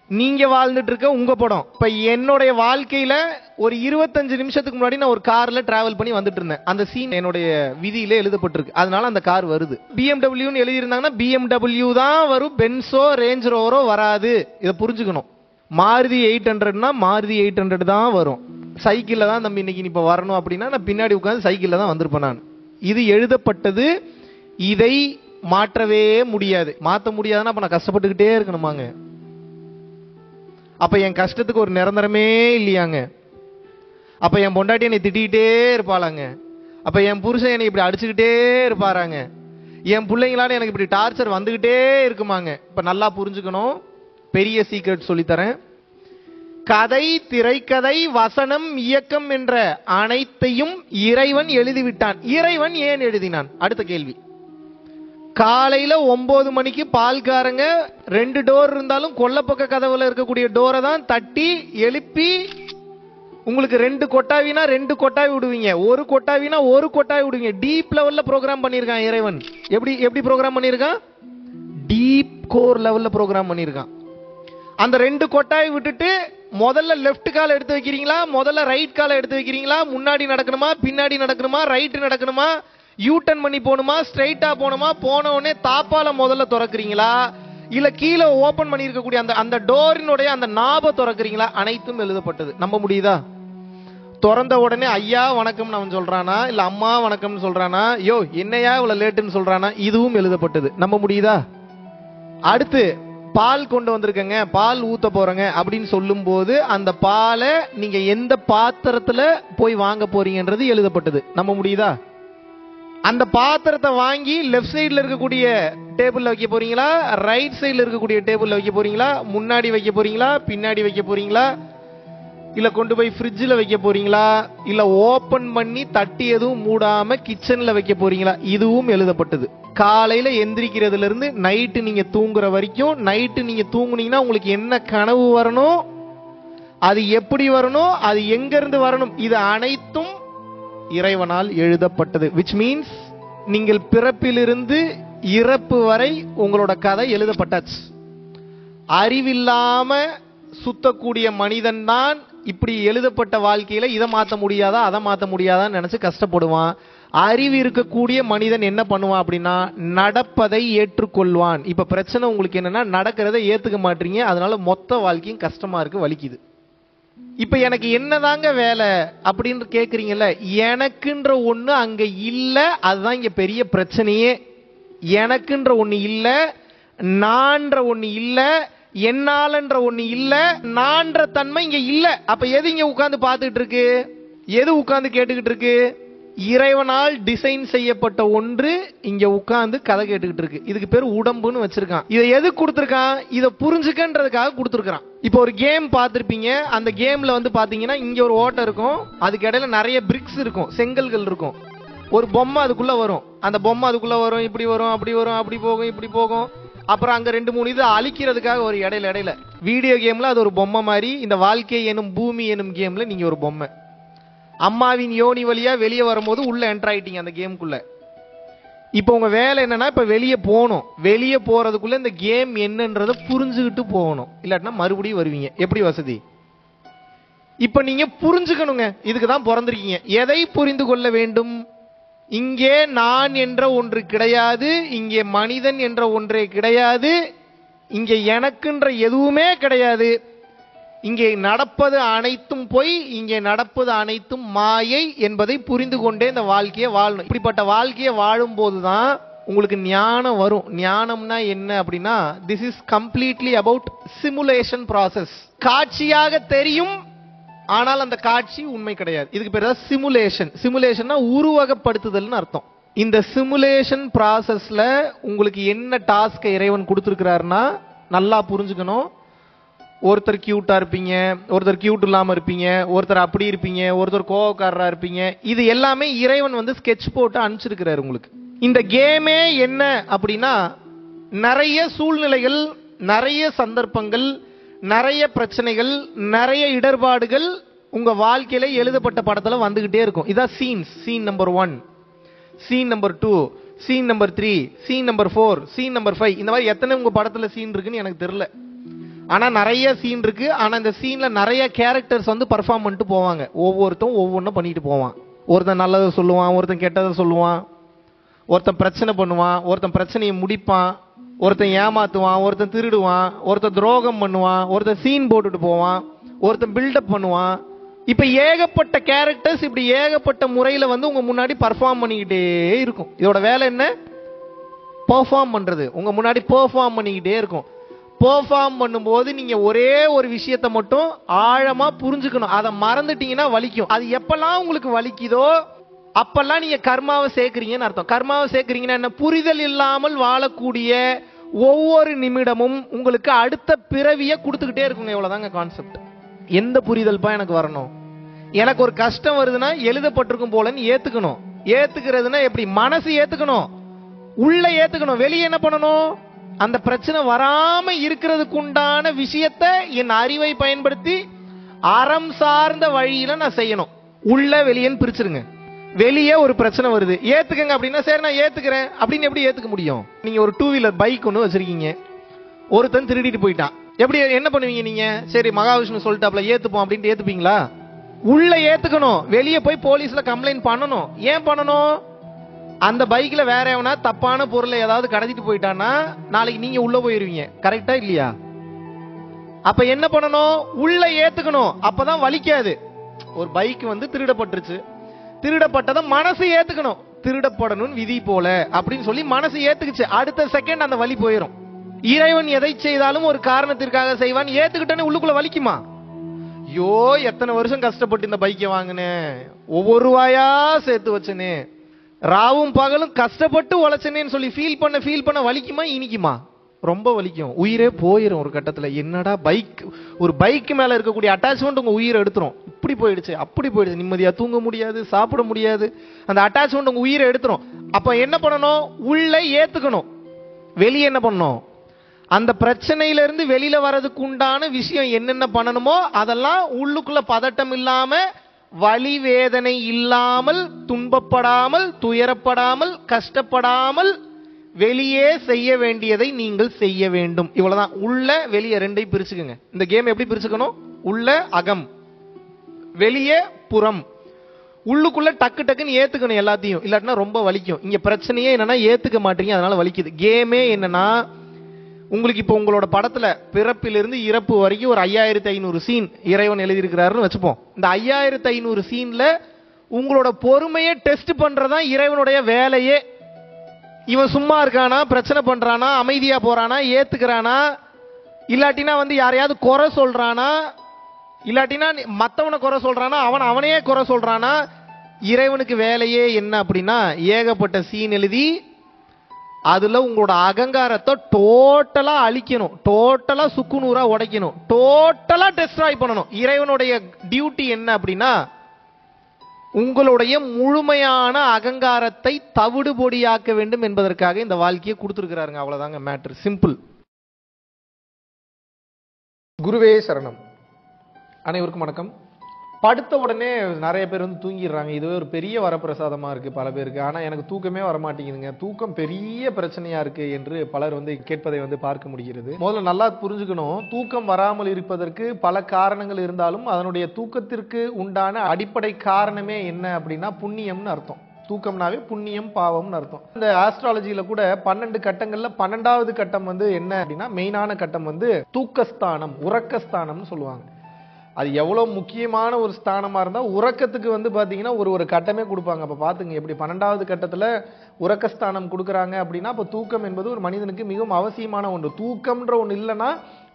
நீங்க வாழ்ந்துட்டு இருக்க உங்க படம். இப்ப என்னுடைய வாழ்க்கையில ஒரு 25 நிமிஷத்துக்கு முன்னாடி நான் ஒரு கார்ல டிராவல் பண்ணி வந்துட்டு இருந்தேன். அந்த சீன் என்னுடைய விதியில எழுதப்பட்டிருக்கு, அதனால அந்த கார் வருது. BMW எழுதி இருந்தாங்கன்னா BMW தான் வரும், பென்ஸோ ரேஞ்ச் ரோவரோ வராது. இதை புரிஞ்சுக்கணும். மாருதி 800னா மாருதி 800 தான் வரும். சைக்கிள்ல தான் தம்பி இன்னைக்கு இப்ப வரணும் அப்படின்னா நான் பின்னாடி உட்காந்து சைக்கிள்ல தான் வந்திருப்பேன் நான். இது எழுதப்பட்டது, இதை மாற்றவே முடியாது. மாற்ற முடியாதுன்னா அப்ப நான் கஷ்டப்பட்டுக்கிட்டே இருக்கணுமாங்க? அப்ப என் கஷ்டத்துக்கு ஒரு நிரந்தரமே இல்லையாங்க? அப்ப என் பொண்டாட்டி என்னை திட்டிக்கிட்டே இருப்பாளாங்க? அப்ப என் புருஷன் என்னை இப்படி அடிச்சுக்கிட்டே இருப்பாராங்க? என் பிள்ளைங்களால எனக்கு இப்படி டார்ச்சர் வந்துகிட்டே இருக்குமாங்க? இப்ப நல்லா புரிஞ்சுக்கணும். பெரிய சீக்ரெட் சொல்லித்தரேன். கதை, திரைக்கதை, வசனம், இயக்கம் என்ற அனைத்தையும் இறைவன் எழுதிவிட்டான். இறைவன் ஏன் எழுதினான்? அடுத்த கேள்வி. காலையில 9 மணிக்கு பால்காரங்க 2 டோர் இருந்தாலும் கொல்லப்பக்க கதவுல இருக்கக்கூடிய டோரை தான் தட்டி எழுப்பி, உங்களுக்கு 2 கொட்டாவினா 2 கொட்டாவி விடுவீங்க, 1 கொட்டாவினா 1 கொட்டாவி விடுவீங்க. டீப் லெவல்ல ப்ரோக்ராம் பண்ணியிருக்கான் இறைவன். எப்படி ப்ரோக்ராம் பண்ணியிருக்கான்? டீப் கோர் லெவல்ல ப்ரோக்ராம் பண்ணியிருக்கான். அந்த 2 கொட்டாவி விட்டுட்டு முதல்ல லெஃப்ட் கால் எடுத்து வைக்கிறீங்களா, முதல்ல ரைட் கால் எடுத்து வைக்கிறீங்களா, முன்னாடி நடக்கணுமா பின்னாடி நடக்கணுமா, ரைட் நடக்கணுமா, யூ டர்ன் பண்ணி போகணுமா, ஸ்ட்ரைட்டா போகணுமா, போன உடனே தாப்பால முதல்ல திறக்கிறீங்களா, இல்ல கீழே ஓபன் பண்ணி இருக்கக்கூடிய அந்த டோரினுடைய அந்த நாப திறக்கிறீங்களா? அனைத்தும் எழுதப்பட்டது. நம்ப முடியுதா? திறந்த உடனே ஐயா வணக்கம்னு அவன் சொல்றானா, இல்ல அம்மா வணக்கம்னு சொல்றானா, யோ என்னையா இவ்வளவு லேட்டுன்னு சொல்றானா? இதுவும் எழுதப்பட்டது. நம்ப முடியுதா? அடுத்து பால் கொண்டு வந்திருக்கங்க, பால் ஊத்த போறங்க அப்படின்னு சொல்லும் போது அந்த பாலை நீங்க எந்த பாத்திரத்துல போய் வாங்க போறீங்கன்றது எழுதப்பட்டது. நம்ப முடியுதா? அந்த பாத்திரத்தை வாங்கி லெஃப்ட் சைடுல இருக்கக்கூடிய டேபிள்ல வைக்க போறீங்களா, ரைட் சைடுல இருக்கக்கூடிய டேபிள்ல வைக்க போறீங்களா, முன்னாடி வைக்க போறீங்களா, பின்னாடி வைக்க போறீங்களா, இல்ல கொண்டு போய் ஃப்ரிட்ஜ்ல வைக்க போறீங்களா, இல்ல ஓபன் பண்ணி தட்டி எதுவும் மூடாம கிச்சன்ல வைக்க போறீங்களா? இதுவும் எழுதப்பட்டது. காலையில எந்திரிக்கிறதுல இருந்து நைட்டு நீங்க தூங்குற வரைக்கும், நைட்டு நீங்க தூங்குனீங்கன்னா உங்களுக்கு என்ன கனவு வரணும், அது எப்படி வரணும், அது எங்க இருந்து வரணும், இது அனைத்தும் இறைவனால் எழுதப்பட்டது. which means நீங்கள் பிறப்பிலிருந்து இறப்பு வரை உங்களோட கதை எழுதப்பட்டாச்சு. அறிவில்லாம சுத்தக்கூடிய மனிதன் தான் இப்படி எழுதப்பட்ட வாழ்க்கையில இதை மாத்த முடியாதா அதை மாத்த முடியாதான்னு நினைச்சு கஷ்டப்படுவான். அறிவு இருக்கக்கூடிய மனிதன் என்ன பண்ணுவான் அப்படின்னா நடப்பதை ஏற்றுக்கொள்வான். இப்ப பிரச்சனை உங்களுக்கு என்னன்னா நடக்கிறத ஏத்துக்க மாட்டீங்க, அதனால மொத்த வாழ்க்கையும் கஷ்டமா இருக்கு, வலிக்குது. இப்ப எனக்கு என்னதாங்க வேலை அப்படின்னு கேக்குறீங்கல்ல, எனக்குன்ற ஒண்ணு அங்க இல்ல, அதுதான் இங்க பெரிய பிரச்சனையே. எனக்குன்ற ஒண்ணு இல்ல, நான்ற ஒண்ணு இல்ல, என்னாலன்ற ஒண்ணு இல்ல, நான்ற தன்மை இங்க இல்ல. அப்ப எது இங்க உட்கார்ந்து பார்த்துட்டு இருக்கு, எது உட்கார்ந்து கேட்டுக்கிட்டு இருக்கு? இறைவனால் டிசைன் செய்யப்பட்ட ஒன்று இங்க உட்கார்ந்து கதை கேட்டுக்கிட்டு இருக்கு. இதுக்கு பேர் உடம்புன்னு வச்சிருக்கான். இதை எது கொடுத்திருக்கான்? இதை புரிஞ்சுக்கன்றதுக்காக கொடுத்திருக்கான். இப்போ ஒரு கேம் பார்த்திருப்பீங்க, அந்த கேம்ல வந்து பாத்தீங்கன்னா இங்க ஒரு ஓட்டை இருக்கும், அதுக்கு இடையில நிறைய பிரிக்ஸ் இருக்கும், செங்கல்கள் இருக்கும். ஒரு பொம்மை அதுக்குள்ள வரும், அந்த பொம்மை அதுக்குள்ள வரும், இப்படி வரும், அப்படி வரும், அப்படி போகும், இப்படி போகும். அப்புறம் அங்க 2-3 இது அழிக்கிறதுக்காக ஒரு இடையில வீடியோ கேம்ல அது ஒரு பொம்மை மாதிரி. இந்த வாழ்க்கை எனும் பூமி எனும் கேம்ல நீங்க ஒரு பொம்மை. அம்மாவின் யோனி வழியா வெளியே வரும்போது உள்ள என்டர் ஆயிட்டீங்க அந்த கேமுக்குள்ள. இப்போ உங்க வேலை என்னன்னா, இப்ப வெளியே போகணும். வெளியே போறதுக்குள்ள இந்த கேம் என்னன்றதை புரிஞ்சுக்கிட்டு போகணும், இல்லாட்டினா மறுபடியும் வருவீங்க. எப்படி வசதி? இப்ப நீங்க புரிஞ்சுக்கணுங்க, இதுக்கு தான் பிறந்திருக்கீங்க. எதை புரிந்து கொள்ள வேண்டும்? இங்கே நான் என்ற ஒன்று கிடையாது, இங்கே மனிதன் என்ற ஒன்றே கிடையாது, இங்கே எனக்குன்ற எதுவுமே கிடையாது. இங்கே நடப்பது அனைத்தும் பொய், இங்கே நடப்பது அனைத்தும் மாயை என்பதை புரிந்து கொண்டே இந்த வாழ்க்கையை வாழணும். இப்படிப்பட்ட வாழ்க்கையை வாழும் போதுதான் உங்களுக்கு ஞானம் வரும். ஞானம்னா என்ன அப்படின்னா, this is completely about simulation process. காட்சியாக தெரியும், ஆனால் அந்த காட்சி உண்மை கிடையாது. இதுக்கு பேர் தான் சிமுலேஷன். சிமுலேஷன்னா உருவகப்படுத்துதல்னு அர்த்தம். இந்த சிமுலேஷன் ப்ராசஸ்ல உங்களுக்கு என்ன டாஸ்க் இறைவன் கொடுத்திருக்கிறாருன்னா நல்லா புரிஞ்சுக்கணும். ஒருத்தர் கியூட்டா இருப்பீங்க, ஒருத்தர் கியூட் இல்லாம இருப்பீங்க, ஒருத்தர் அப்படி இருப்பீங்க, ஒருத்தர் கோவக்காரரா இருப்பீங்க. இது எல்லாமே இறைவன் வந்து ஸ்கெட்ச் போட்டு அனுப்பிச்சிருக்கிறாரு உங்களுக்கு. இந்த கேமே என்ன அப்படின்னா, நிறைய சூழ்நிலைகள், நிறைய சந்தர்ப்பங்கள், நிறைய பிரச்சனைகள், நிறைய இடர்பாடுகள் உங்க வாழ்க்கையில எழுதப்பட்ட படத்துல வந்துகிட்டே இருக்கும். இதான் scenes. Scene number 1, scene number 2, scene number 3, scene number 4, scene number 5. இந்த மாதிரி எத்தனை உங்க படத்துல சீன் இருக்குன்னு எனக்கு தெரியல, ஆனா நிறைய சீன் இருக்கு. ஆனா இந்த சீன்ல நிறைய கேரக்டர்ஸ் வந்து பர்ஃபார்ம் பண்ணிட்டு போவாங்க. ஒவ்வொருத்தரும் ஒவ்வொன்றும் பண்ணிட்டு போவான். ஒருத்தன் நல்லதை சொல்லுவான், ஒருத்தன் கெட்டதை சொல்லுவான், ஒருத்தன் பிரச்சனை பண்ணுவான், ஒருத்தன் பிரச்சனையை முடிப்பான், ஒருத்தன் ஏமாத்துவான், ஒருத்தன் திருடுவான், ஒருத்தன் துரோகம் பண்ணுவான், ஒருத்தன் சீன் போட்டுட்டு போவான், ஒருத்தன் பில்டப் பண்ணுவான். இப்ப ஏகப்பட்ட கேரக்டர்ஸ் இப்படி ஏகப்பட்ட முறையில வந்து உங்க முன்னாடி பர்ஃபார்ம் பண்ணிக்கிட்டே இருக்கும். இதோட வேலை என்ன? பெர்ஃபார்ம் பண்றது. உங்க முன்னாடி பெர்ஃபார்ம் பண்ணிக்கிட்டே இருக்கும். பெர்ஃபார்ம் பண்ணும்போது நீங்க ஒரே ஒரு விஷயத்தை மட்டும் ஆழமா புரிஞ்சுக்கணும். அதை மறந்துட்டீங்கன்னா வலிக்கும். அது எப்பெல்லாம் உங்களுக்கு வலிக்குதோ அப்பெல்லாம் நீங்க கர்மாவை சேர்க்கிறீங்கன்னு அர்த்தம். கர்மாவை சேர்க்கிறீங்கன்னா என்ன? புரிதல் இல்லாமல் வாழக்கூடிய ஒவ்வொரு நிமிடமும் உங்களுக்கு அடுத்த பிறவியை கொடுத்துக்கிட்டே இருக்குங்க. இவ்வளவுதாங்க கான்செப்ட். எந்த புரிதல் எனக்கு வரணும்? எனக்கு ஒரு கஷ்டம் வருதுன்னா எழுதப்பட்டிருக்கும் போலன்னு ஏத்துக்கணும். ஏத்துக்கிறதுனா எப்படி? மனசு ஏத்துக்கணும், உள்ள ஏத்துக்கணும். வெளியே என்ன பண்ணணும்? அந்த பிரச்சனை வராம இருக்கிறதுக்கு உண்டான விஷயத்தை என் அறிவை பயன்படுத்தி அறம் சார்ந்த வழியில நான் செய்யணும். உள்ள வெளியேன்னு பிரிச்சிருங்க. வெளியே ஒரு பிரச்சனை வருது, ஏத்துக்கங்க அப்படின்னா சரி நான் ஏத்துக்கிறேன் அப்படின்னு எப்படி ஏத்துக்க முடியும்? நீங்க ஒரு 2 வீலர் பைக் ஒன்று வச்சிருக்கீங்க, ஒருத்தன் திருடிட்டு போயிட்டான். எப்படி என்ன பண்ணுவீங்க நீங்க? சரி மகாவிஷ்ணு சொல்லிட்டாப்ல ஏத்துப்போம் அப்படின்ட்டு ஏத்துப்பீங்களா? உள்ள ஏத்துக்கணும். வெளியே போய் போலீஸ்ல கம்ப்ளைண்ட் பண்ணணும். ஏன் பண்ணணும்? அந்த பைக்ல வேற எவனா தப்பான பொருளை ஏதாவது கடத்திட்டு போயிட்டான்னா நாளைக்கு நீங்க உள்ள போயிருவீங்க. கரெக்டா இல்லையா? அப்ப என்ன பண்ணணும்? உள்ள ஏத்துக்கணும். அப்பதான் வலிக்காது. ஒரு பைக் வந்து திருடப்பட்டுருச்சு, திருடப்பட்டதை மனசு ஏத்துக்கணும். திருடப்படணும் விதி போல அப்படின்னு சொல்லி மனசு ஏத்துக்குச்சு. அடுத்த செகண்ட் அந்த வலி போயிடும். இறைவன் எதை செய்தாலும் ஒரு காரணத்திற்காக செய்வான். ஏத்துக்கிட்டே உள்ளுக்குள்ள வலிக்குமா? ஐயோ எத்தனை வருஷம் கஷ்டப்பட்டு இந்த பைக்கை வாங்கினேன், ஒவ்வொரு ரூபாயா சேர்த்து வச்சனே, ராவும் பகலும் கஷ்டப்பட்டு உழைச்சனேன்னு சொல்லி ஃபீல் பண்ண வலிக்குமா? இனிக்குமா? ரொம்ப வலிக்கும். உயிரே போயிடும் ஒரு கட்டத்துல. என்னடா பைக், ஒரு பைக் மேல இருக்கக்கூடிய அட்டாச்மெண்ட் உங்க உயிரை எடுத்துரும். இப்படி போயிடுச்சு, அப்படி போயிடுச்சு, நிம்மதியா தூங்க முடியாது, சாப்பிட முடியாது, அந்த அட்டாச்மெண்ட் உங்க உயிரை எடுத்துரும். அப்ப என்ன பண்ணணும்? உள்ள ஏத்துக்கணும். வெளியே என்ன பண்ணணும்? அந்த பிரச்சனையில இருந்து வெளியில வர்றதுக்கு உண்டான விஷயம் என்னென்ன பண்ணணுமோ அதெல்லாம் உள்ளுக்குள்ள பதட்டம் இல்லாம, வலி வேதனை இல்லாமல், துன்பப்படாமல், துயரப்படாமல், கஷ்டப்படாமல் வெளியே செய்ய வேண்டியதை நீங்கள் செய்ய வேண்டும். இவ்வளவுதான். உள்ள வெளியே ரெண்டையும் பிரிச்சுக்கங்க. இந்த கேம் எப்படி பிரிச்சுக்கணும்? உள்ள அகம், வெளியே புறம். உள்ளுக்குள்ள டக்கு டக்குன்னு ஏத்துக்கணும் எல்லாத்தையும், இல்லாட்டினா ரொம்ப வலிக்கும். இங்க பிரச்சனையே என்னன்னா ஏத்துக்க மாட்டீங்க, அதனால வலிக்குது. கேமே என்னன்னா, உங்களுக்கு இப்போ உங்களோட படத்துல பிறப்பிலிருந்து இறப்பு வரைக்கும் ஒரு 5500 சீன் இறைவன் எழுதியிருக்கிறாருன்னு வச்சுப்போம். இந்த 5500 சீன்ல உங்களோட பொறுமையை டெஸ்ட் பண்றதான் இறைவனுடைய வேலையே. இவன் சும்மா இருக்கானா, பிரச்சனை பண்றானா, அமைதியா போறானா, ஏத்துக்கிறானா, இல்லாட்டினா யாரையாவது குறை சொல்றானா, இல்லாட்டினா மத்தவனை குறை சொல்றானா, அவனையே குறை சொல்றானா. இறைவனுக்கு வேலையே என்ன அப்படின்னா, ஏகப்பட்ட சீன் எழுதி அதுல உங்களோட அகங்காரத்தை டோட்டலா அழிக்கணும், டோட்டலா சுக்குநூறா உடைக்கணும், டோட்டலா டெஸ்ட்ராய் பண்ணணும். இறைவனுடைய டியூட்டி என்ன அப்படின்னா, உங்களுடைய முழுமையான அகங்காரத்தை தவிடு பொடியாக்க வேண்டும் என்பதற்காக இந்த வாழ்க்கையை கொடுத்திருக்கிறாருங்க. அவ்வளவுதாங்க மேட்டர், சிம்பிள். குருவே சரணம். அனைவருக்கும் வணக்கம். படுத்த உடனே நிறைய பேர் தூங்கிடுறாங்க. இதுவே ஒரு பெரிய வரப்பிரசாதமா இருக்கு பல பேருக்கு. ஆனா எனக்கு தூக்கமே வரமாட்டேங்குதுங்க, தூக்கம் பெரிய பிரச்சனையா இருக்கு என்று பலர் கேட்பதை பார்க்க முடிகிறது. முதல்ல நல்லா புரிஞ்சுக்கணும், தூக்கம் வராமல் இருப்பதற்கு பல காரணங்கள் இருந்தாலும் அதனுடைய தூக்கத்திற்கு உண்டான அடிப்படை காரணமே என்ன அப்படின்னா புண்ணியம்னு அர்த்தம். தூக்கம்னாவே புண்ணியம் பாவம்னு அர்த்தம். இந்த ஆஸ்ட்ராலஜியில கூட 12 கட்டங்கள்ல 12வது கட்டம் என்ன அப்படின்னா, மெயினான கட்டம் தூக்கஸ்தானம், உறக்கஸ்தானம்னு சொல்லுவாங்க. அது எவ்வளவு முக்கியமான ஒரு ஸ்தானமா இருந்தா உறக்கத்துக்கு பாத்தீங்கன்னா ஒரு கட்டமே கொடுப்பாங்க. அப்ப பாத்துங்க எப்படி 12வது கட்டத்துல உறக்கஸ்தானம் கொடுக்கறாங்க அப்படின்னா, அப்ப தூக்கம் என்பது ஒரு மனிதனுக்கு மிகவும் அவசியமான ஒன்று. தூக்கம்ன்ற ஒன்று இல்லைன்னா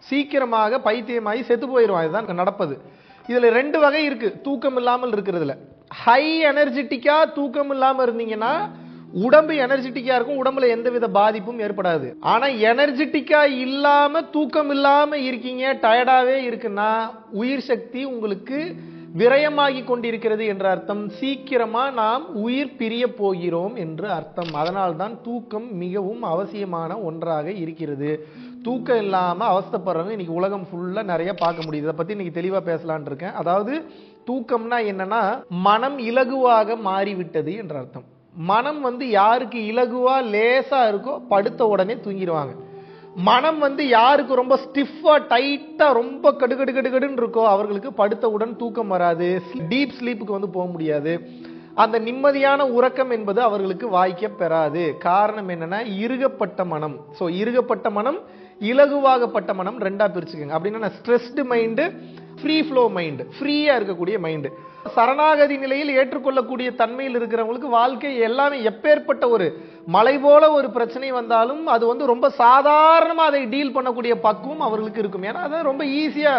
சீக்கிரமாக பைத்தியமாகி செத்து போயிடுவான். இதுதான் நடப்பது. இதுல 2 வகை இருக்கு தூக்கம் இல்லாமல் இருக்கிறதுல. ஹை எனர்ஜெட்டிக்கா தூக்கம் இல்லாம இருந்தீங்கன்னா உடம்பு எனர்ஜெட்டிக்கா இருக்கும், உடம்புல எந்தவித பாதிப்பும் ஏற்படாது. ஆனா எனர்ஜெட்டிக்கா இல்லாம தூக்கம் இல்லாம இருக்கீங்க, டயர்டாவே இருக்குன்னா உயிர் சக்தி உங்களுக்கு விரயமாகி கொண்டிருக்கிறது என்ற அர்த்தம். சீக்கிரமா நாம் உயிர் பிரிய போகிறோம் என்று அர்த்தம். அதனால்தான் தூக்கம் மிகவும் அவசியமான ஒன்றாக இருக்கிறது. தூக்கம் இல்லாம அவஸ்தைப்படுறவங்க இன்னைக்கு உலகம் ஃபுல்லா நிறைய பார்க்க முடியுது. இதை பத்தி இன்னைக்கு தெளிவா பேசலான் இருக்கேன். அதாவது தூக்கம்னா என்னன்னா, மனம் இலகுவாக மாறிவிட்டது என்ற அர்த்தம். மனம் யாருக்கு இலகுவா லேசா இருக்கோ படுத்த உடனே தூங்கிடுவாங்க. மனம் யாருக்கு ரொம்ப ஸ்டிஃபா டைட்டா ரொம்ப கடுகடுன்னு இருக்கோ அவர்களுக்கு படுத்தவுடன் தூக்கம் வராது, டீப் ஸ்லீப்புக்கு போக முடியாது. அந்த நிம்மதியான உறக்கம் என்பது அவர்களுக்கு வாய்க்க பெறாது. காரணம் என்னன்னா, இறுகப்பட்ட மனம். சோ இறுகப்பட்ட மனம், இலகுவாகப்பட்ட மனம் ரெண்டா பிரிச்சுக்கங்க. அப்படின்னா stressed mind, free flow mind, ஃப்ரீயா இருக்கக்கூடிய மைண்டு. சரணாகதி நிலையில் ஏற்றுக்கொள்ளக்கூடிய தன்மையில் இருக்கிறவங்களுக்கு வாழ்க்கை எல்லாமே எப்பேற்பட்ட ஒரு மலை போல ஒரு பிரச்சனை வந்தாலும் அது ரொம்ப சாதாரணமா அதை டீல் பண்ணக்கூடிய பக்குவம் அவர்களுக்கு இருக்கும். ஏன்னா அதை ரொம்ப ஈஸியா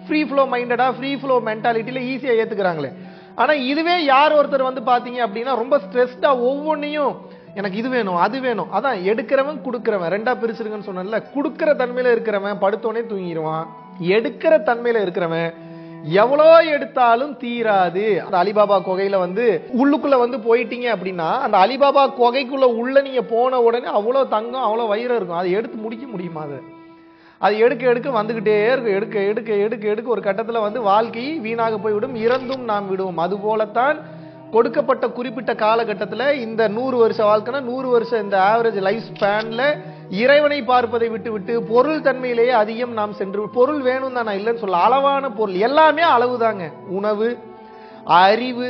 ஃப்ரீ ஃப்ளோ மைண்டடா, ஃப்ரீ ஃப்ளோ மென்டாலிட்டியில ஈஸியா ஏத்துக்கிறாங்களே. ஆனா இதுவே யார் ஒருத்தர் பாத்தீங்க அப்படின்னா ரொம்ப ஸ்ட்ரெஸ்டா ஒவ்வொன்னையும் எனக்கு இது வேணும் அது வேணும், அதான் எடுக்கிறவன் கொடுக்கிறவன் ரெண்டா பிரிச்சிருங்கன்னு சொன்னேன்ல. கொடுக்கிற தன்மையில இருக்கிறவன் படுத்தோடனே தூங்கிடுவான். எடுக்கிற தன்மையில இருக்கிறவன் எவ்வளோ எடுத்தாலும் தீராது. அந்த அலிபாபா குகையில உள்ளுக்குள்ள போயிட்டீங்க அப்படின்னா, அந்த அலிபாபா குகைக்குள்ள உள்ள நீங்க போன உடனே அவ்வளவு தங்கம் அவ்வளவு வயிறு இருக்கும். அதை எடுத்து முடிக்க முடியுமா? அது எடுக்க வந்துகிட்டே இருக்கும். எடுக்க ஒரு கட்டத்துல வாழ்க்கை வீணாக போய்விடும், இறந்தும் நாம் விடுவோம். அது போலத்தான் கொடுக்கப்பட்ட குறிப்பிட்ட காலகட்டத்தில் இந்த 100 வருஷ வாழ்க்கைனா 100 வருஷம் இந்த ஆவரேஜ் லைஃப் ஸ்பேன்ல இறைவனை பார்ப்பதை விட்டு பொருள் தன்மையிலேயே அதிகம் நாம் சென்று, பொருள் வேணும் தான் நான் இல்லைன்னு சொல்ல, அளவான பொருள் எல்லாமே அளவுதாங்க. உணவு, அறிவு,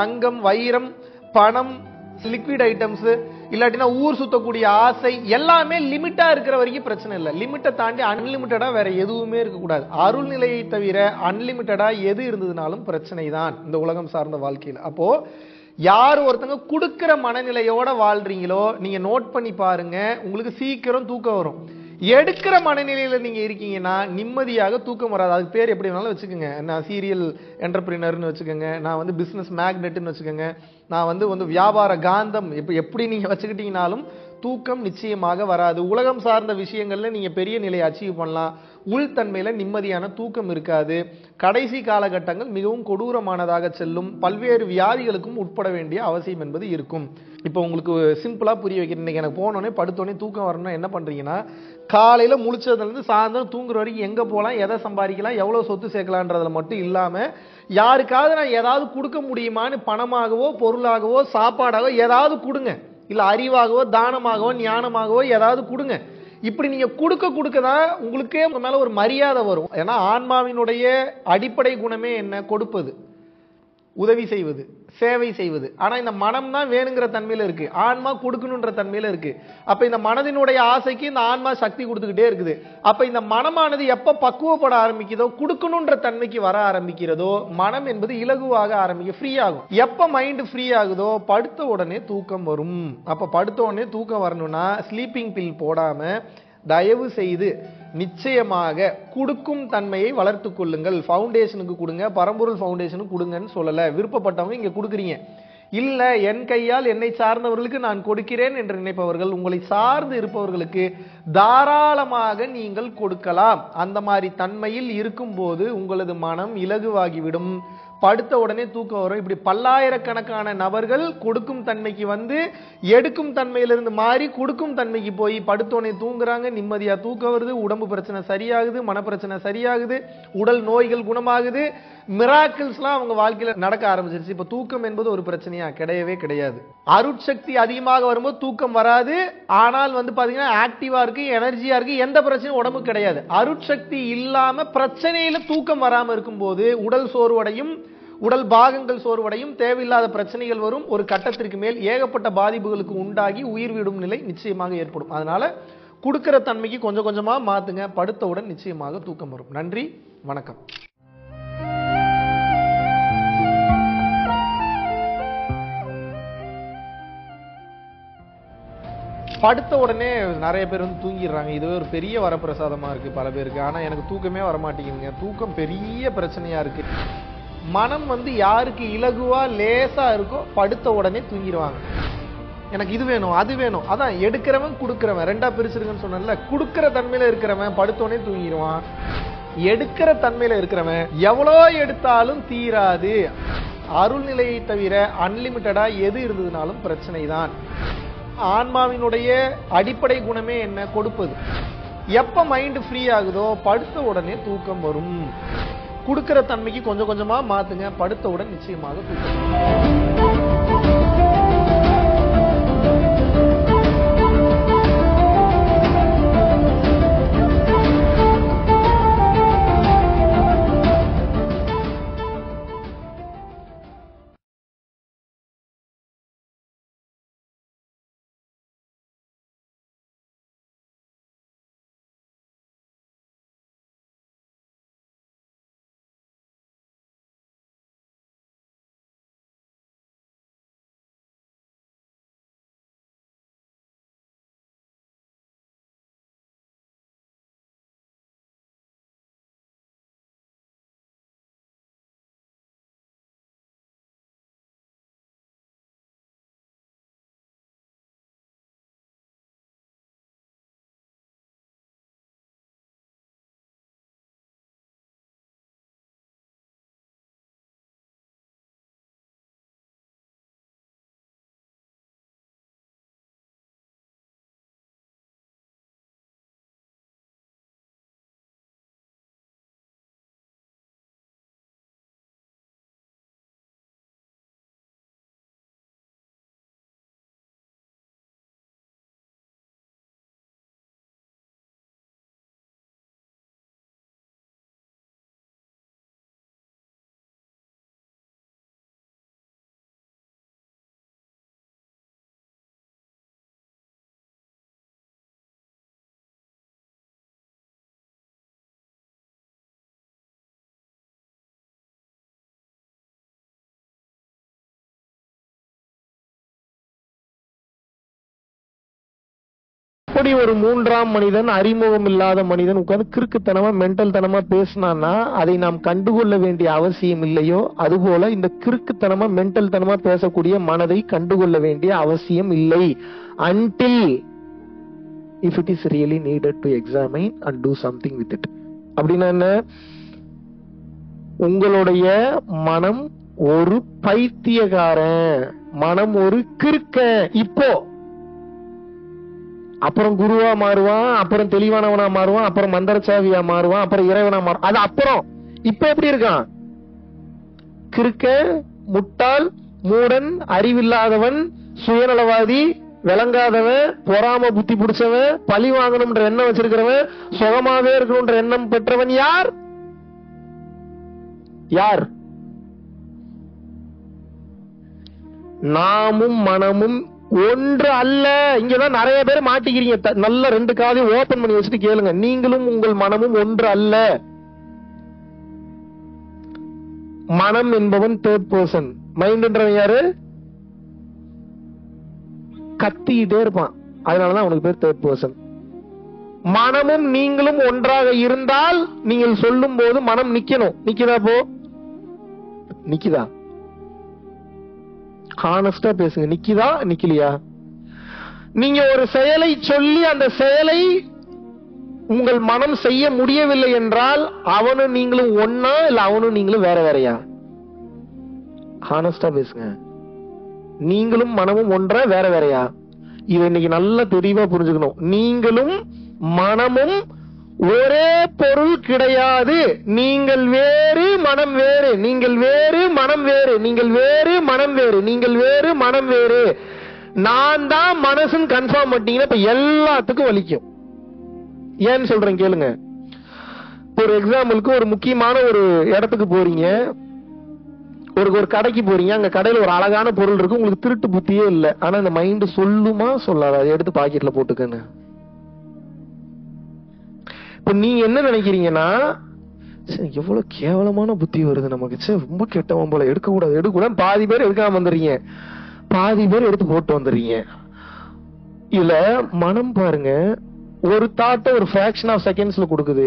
தங்கம், வைரம், பணம், லிக்விட் ஐட்டம்ஸ், இல்லாட்டினா ஊர் சுத்தக்கூடிய ஆசை, எல்லாமே லிமிட்டா இருக்கிற வரைக்கும் பிரச்சனை இல்லை. லிமிட்டை தாண்டி அன்லிமிட்டடா வேற எதுவுமே இருக்கக்கூடாது. அருள் நிலையை தவிர அன்லிமிட்டடா எது இருந்ததுனாலும் பிரச்சனை தான் இந்த உலகம் சார்ந்த வாழ்க்கையில். அப்போ யார் ஒருத்தங்க கொடுக்கிற மனநிலையோட வாழ்றீங்களோ நீங்க நோட் பண்ணி பாருங்க, உங்களுக்கு சீக்கிரம் தூக்கம் வரும். எடுக்கிற மனநிலையில நீங்க இருக்கீங்கன்னா நிம்மதியாக தூக்கம் வராது. அதுக்கு பேர் எப்படி வேணாலும் வச்சுக்கோங்க. நான் சீரியல் என்டர்பிரினர்னு வச்சுக்கோங்க, நான் பிசினஸ் மேக்னெட்னு வச்சுக்கோங்க, நான் வியாபார காந்தம், எப்படி நீங்க வச்சுக்கிட்டீங்கனாலும் தூக்கம் நிச்சயமாக வராது. உலகம் சார்ந்த விஷயங்கள்ல நீங்க பெரிய நிலையை அச்சீவ் பண்ணலாம், உள்தன்மையில நிம்மதியான தூக்கம் இருக்காது. கடைசி காலகட்டங்கள் மிகவும் கொடூரமானதாக செல்லும். பல்வேறு வியாதிகளுக்கும் உட்பட வேண்டிய அவசியம் என்பது இருக்கும். இப்போ உங்களுக்கு சிம்பிளா புரிய வைக்கிறேன். இன்னைக்கு எனக்கு போனோடனே படுத்தோடனே தூக்கம் வரணும்னா என்ன பண்றீங்கன்னா, காலையில முழிச்சதுல இருந்து சாயந்தரம் தூங்குற வரைக்கும் எங்க போலாம், எதை சம்பாதிக்கலாம், எவ்வளவு சொத்து சேர்க்கலான்றதுல மட்டும் இல்லாம யாருக்காவது நான் ஏதாவது கொடுக்க முடியுமான்னு பணமாகவோ பொருளாகவோ சாப்பாடாகவோ ஏதாவது கொடுங்க, இல்ல அறிவாகவோ தானமாகவோ ஞானமாகவோ ஏதாவது கொடுங்க. இப்படி நீங்க கொடுக்க தான் உங்களுக்கே உங்க மேல ஒரு மரியாதை வரும். ஏன்னா ஆன்மாவினுடைய அடிப்படை குணமே என்ன? கொடுப்பது. உதவி செய்வது, சேவை செய்வது. ஆனா இந்த மனம் தான் வேணுங்கிற தன்மையில இருக்கு, ஆன்மா கொடுக்கணுன்ற தன்மையில இருக்கு. அப்ப இந்த மனதினுடைய ஆசைக்கு இந்த ஆன்மா சக்தி கொடுத்துக்கிட்டே இருக்குது. அப்ப இந்த மனமானது எப்ப பக்குவப்பட ஆரம்பிக்குதோ, கொடுக்கணுன்ற தன்மைக்கு வர ஆரம்பிக்கிறதோ, மனம் என்பது இலகுவாக ஆரம்பிக்கும், ஃப்ரீ ஆகும். எப்ப மைண்ட் ஃப்ரீ ஆகுதோ படுத்த உடனே தூக்கம் வரும். அப்ப படுத்த உடனே தூக்கம் வரணும்னா ஸ்லீப்பிங் பில் போடாம தயவு செய்து நிச்சயமாக கொடுக்கும் தன்மையை வளர்த்துக் கொள்ளுங்கள். ஃபவுண்டேஷனுக்கு கொடுங்க, பரம்பொருள் ஃபவுண்டேஷனுக்கு கொடுங்கன்னு சொல்லல. விருப்பப்பட்டவங்க இங்க கொடுக்குறீங்க. இல்ல என் கையால் என்னை சார்ந்தவர்களுக்கு நான் கொடுக்கிறேன் என்று நினைப்பவர்கள், உங்களை சார்ந்து இருப்பவர்களுக்கு தாராளமாக நீங்கள் கொடுக்கலாம். அந்த மாதிரி தன்மையில் இருக்கும்போது உங்களது மனம் இலகுவாகிவிடும். படுத்த உடனே தூக்கம் வரும். இப்படி பல்லாயிரக்கணக்கான நபர்கள் கொடுக்கும் தன்மைக்கு வந்து எடுக்கும் தன்மையிலிருந்து மாறி கொடுக்கும் தன்மைக்கு போய் படுத்த உடனே தூங்குறாங்க, நிம்மதியா தூக்கம் வருது, உடம்பு பிரச்சனை சரியாகுது, மனப்பிரச்சனை சரியாகுது, உடல் நோய்கள் குணமாகுது, மிராக்கிள்ஸ்லாம் அவங்க வாழ்க்கையில நடக்க ஆரம்பிச்சிருச்சு. இப்ப தூக்கம் என்பது ஒரு பிரச்சனையா? கிடையவே கிடையாது. அருட்சக்தி அதிகமாக வரும்போது தூக்கம் வராது. ஆனால் வந்து பாத்தீங்கன்னா ஆக்டிவா இருக்கு, எனர்ஜியா இருக்கு, எந்த பிரச்சனையும் உடம்பு கிடையாது. அருட்சக்தி இல்லாம பிரச்சனையில தூக்கம் வராம இருக்கும்போது உடல் சோர்வடையும், உடல் பாகங்கள் சோர்வடையும், தேவையில்லாத பிரச்சனைகள் வரும். ஒரு கட்டத்திற்கு மேல் ஏகப்பட்ட பாதிப்புகளுக்கு உண்டாகி உயிர் விடும் நிலை நிச்சயமாக ஏற்படும். அதனால கொடுக்கிற தன்மைக்கு கொஞ்சம் கொஞ்சமா மாத்துங்க. படுத்தவுடன் நிச்சயமாக தூக்கம் வரும். நன்றி, வணக்கம். படுத்த உடனே நிறைய பேர் வந்து தூங்கிடுறாங்க. இதுவே ஒரு பெரிய வரப்பிரசாதமா இருக்கு பல பேருக்கு. ஆனா எனக்கு தூக்கமே வரமாட்டேங்குதுங்க. தூக்கம் பெரிய பிரச்சனையா இருக்கு. மனம் வந்து யாருக்கு இலகுவா லேசா இருக்கோ படுத்த உடனே தூங்கிடுவாங்க. எனக்கு இது வேணும், அது வேணும். அதான் எடுக்கிறவன் கொடுக்கிறவன் ரெண்டா பிரிச்சிருக்குன்னு சொன்னல. கொடுக்கிற தன்மையில இருக்கிறவன் படுத்த உடனே தூங்கிடுவான். எடுக்கிற தன்மையில இருக்கிறவன் எவ்வளோ எடுத்தாலும் தீராது. அருள்நிலையை தவிர அன்லிமிட்டடா எது இருந்ததுனாலும் பிரச்சனை தான். ஆன்மாவினுடைய அடிப்படை குணமே என்ன? கொடுப்பது. எப்ப மைண்ட் ஃப்ரீ ஆகுதோ படுத்த உடனே தூக்கம் வரும். கொடுக்கிற தன்மைக்கு கொஞ்சம் கொஞ்சமா மாத்துங்க. படுத்தவுடன் நிச்சயமாக தூக்கம் வரும். அப்படி ஒரு மூன்றாம் மனிதன், அறிமுகம் இல்லாத மனிதன் உட்கார்ந்து கிறுக்குத்தனமா மென்டல் தனமா பேசினான்னா அதை நாம் கண்டுகொள்ள வேண்டிய அவசியம் இல்லையோ, அதுபோல இந்த கிறுக்குத்தனமா மென்டல் தனமா பேசக்கூடிய மனதை கண்டுகொள்ள வேண்டிய அவசியம் இல்லை. until if it is really needed to examine and do something with it. அப்படின்னா என்ன? உங்களுடைய மனம் ஒரு பைத்தியக்காரன், மனம் ஒரு கிறுக்க. இப்போ அப்புறம் குருவா மாறுவான், அப்புறம் தெளிவானவனா மாறுவான், அப்புறம் மந்திரச்சாவியா மாறுவான், அப்புறம் இறைவனா மாறுவான். அது அப்புறம். இப்ப எப்படி இருக்கான்? கிறுக்க, முட்டாள், மூடன், அறிவில்லாதவன், சுயநலவாதி, விளங்காதவன், பொறாம புத்தி பிடிச்சவன், பழி வாங்கணும்ன்ற எண்ணம் வச்சிருக்கிறவன், சுகமாவே இருக்கணும்ன்ற எண்ணம் பெற்றவன் யார்? யார்? நாமும் மனமும் ஒன்று அல்ல. இங்கதான் நிறைய பேர் மாட்டிக்கிறீங்க. நல்ல 2 காதையும் ஓபன் பண்ணி வச்சுட்டு கேளுங்க. நீங்களும் உங்கள் மனமும் ஒன்று அல்ல. மனம் என்பவன் தேர்ட் பர்சன். மைண்ட்ன்றவன் யாரு? கத்திக்கிட்டே இருப்பான், அதனாலதான் அவனுக்கு பேர் தேர்ட் பர்சன். மனமும் நீங்களும் ஒன்றாக இருந்தால் நீங்கள் சொல்லும் போது மனம் நிக்கணும். நிக்குதா? போ நிக்குதா? ஹானஸ்டா பேசுங்க. நிக்குதா நிக்கலையா? நீங்க ஒரு செயலை சொல்லி அந்த செயலை உங்கள் மனம் செய்ய முடியவில்லை என்றால் அவனும் நீங்களும் ஒன்னா இல்ல அவனும் நீங்களும் வேற வேறையா? ஹானஸ்டா பேசுங்க. நீங்களும் மனமும் ஒன்றா வேற வேறையா? இது இன்னைக்கு நல்லா தெளிவா புரிஞ்சுக்கணும். நீங்களும் மனமும் ஒரே பொருள் கிடையாது. நீங்கள் வேறு மனம் வேறு, நீங்கள் வேறு மனம் வேறு, நீங்கள் வேறு மனம் வேறு, நீங்கள் வேறு மனம் வேறு. நான் தான் மனசுன்னு கன்ஃபார்ம் பண்ணிட்டீங்கன்னா இப்ப எல்லாத்துக்கும் வலிக்கும். ஏன்னு சொல்றேன் கேளுங்க. ஒரு எக்ஸாம்பிளுக்கு ஒரு முக்கியமான ஒரு இடத்துக்கு போறீங்க, ஒரு கடைக்கு போறீங்க. அங்க கடையில ஒரு அழகான பொருள் இருக்கு, உங்களுக்கு திருட்டு புத்தியே இல்ல. ஆனா இந்த மைண்ட் சொல்லுமா சொல்லாத, அதை எடுத்து பாக்கெட்ல போட்டுக்கன்னு. இப்ப நீங்க என்ன நினைக்கிறீங்கன்னா, எவ்வளவு கேவலமான புத்தி வருது நமக்கு, ரொம்ப கெட்டவன் போல, எடுக்க கூடாது எடுக்க கூடாது. பாதி பேர் எடுக்காம வந்துடுறீங்க, பாதி பேர் எடுத்து போட்டு வந்துடுறீங்க. இதுல மனம் பாருங்க, ஒரு தாட்டை ஒரு ஃபிராக்ஷன் ஆஃப் செகண்ட்ஸ்ல கொடுக்குது.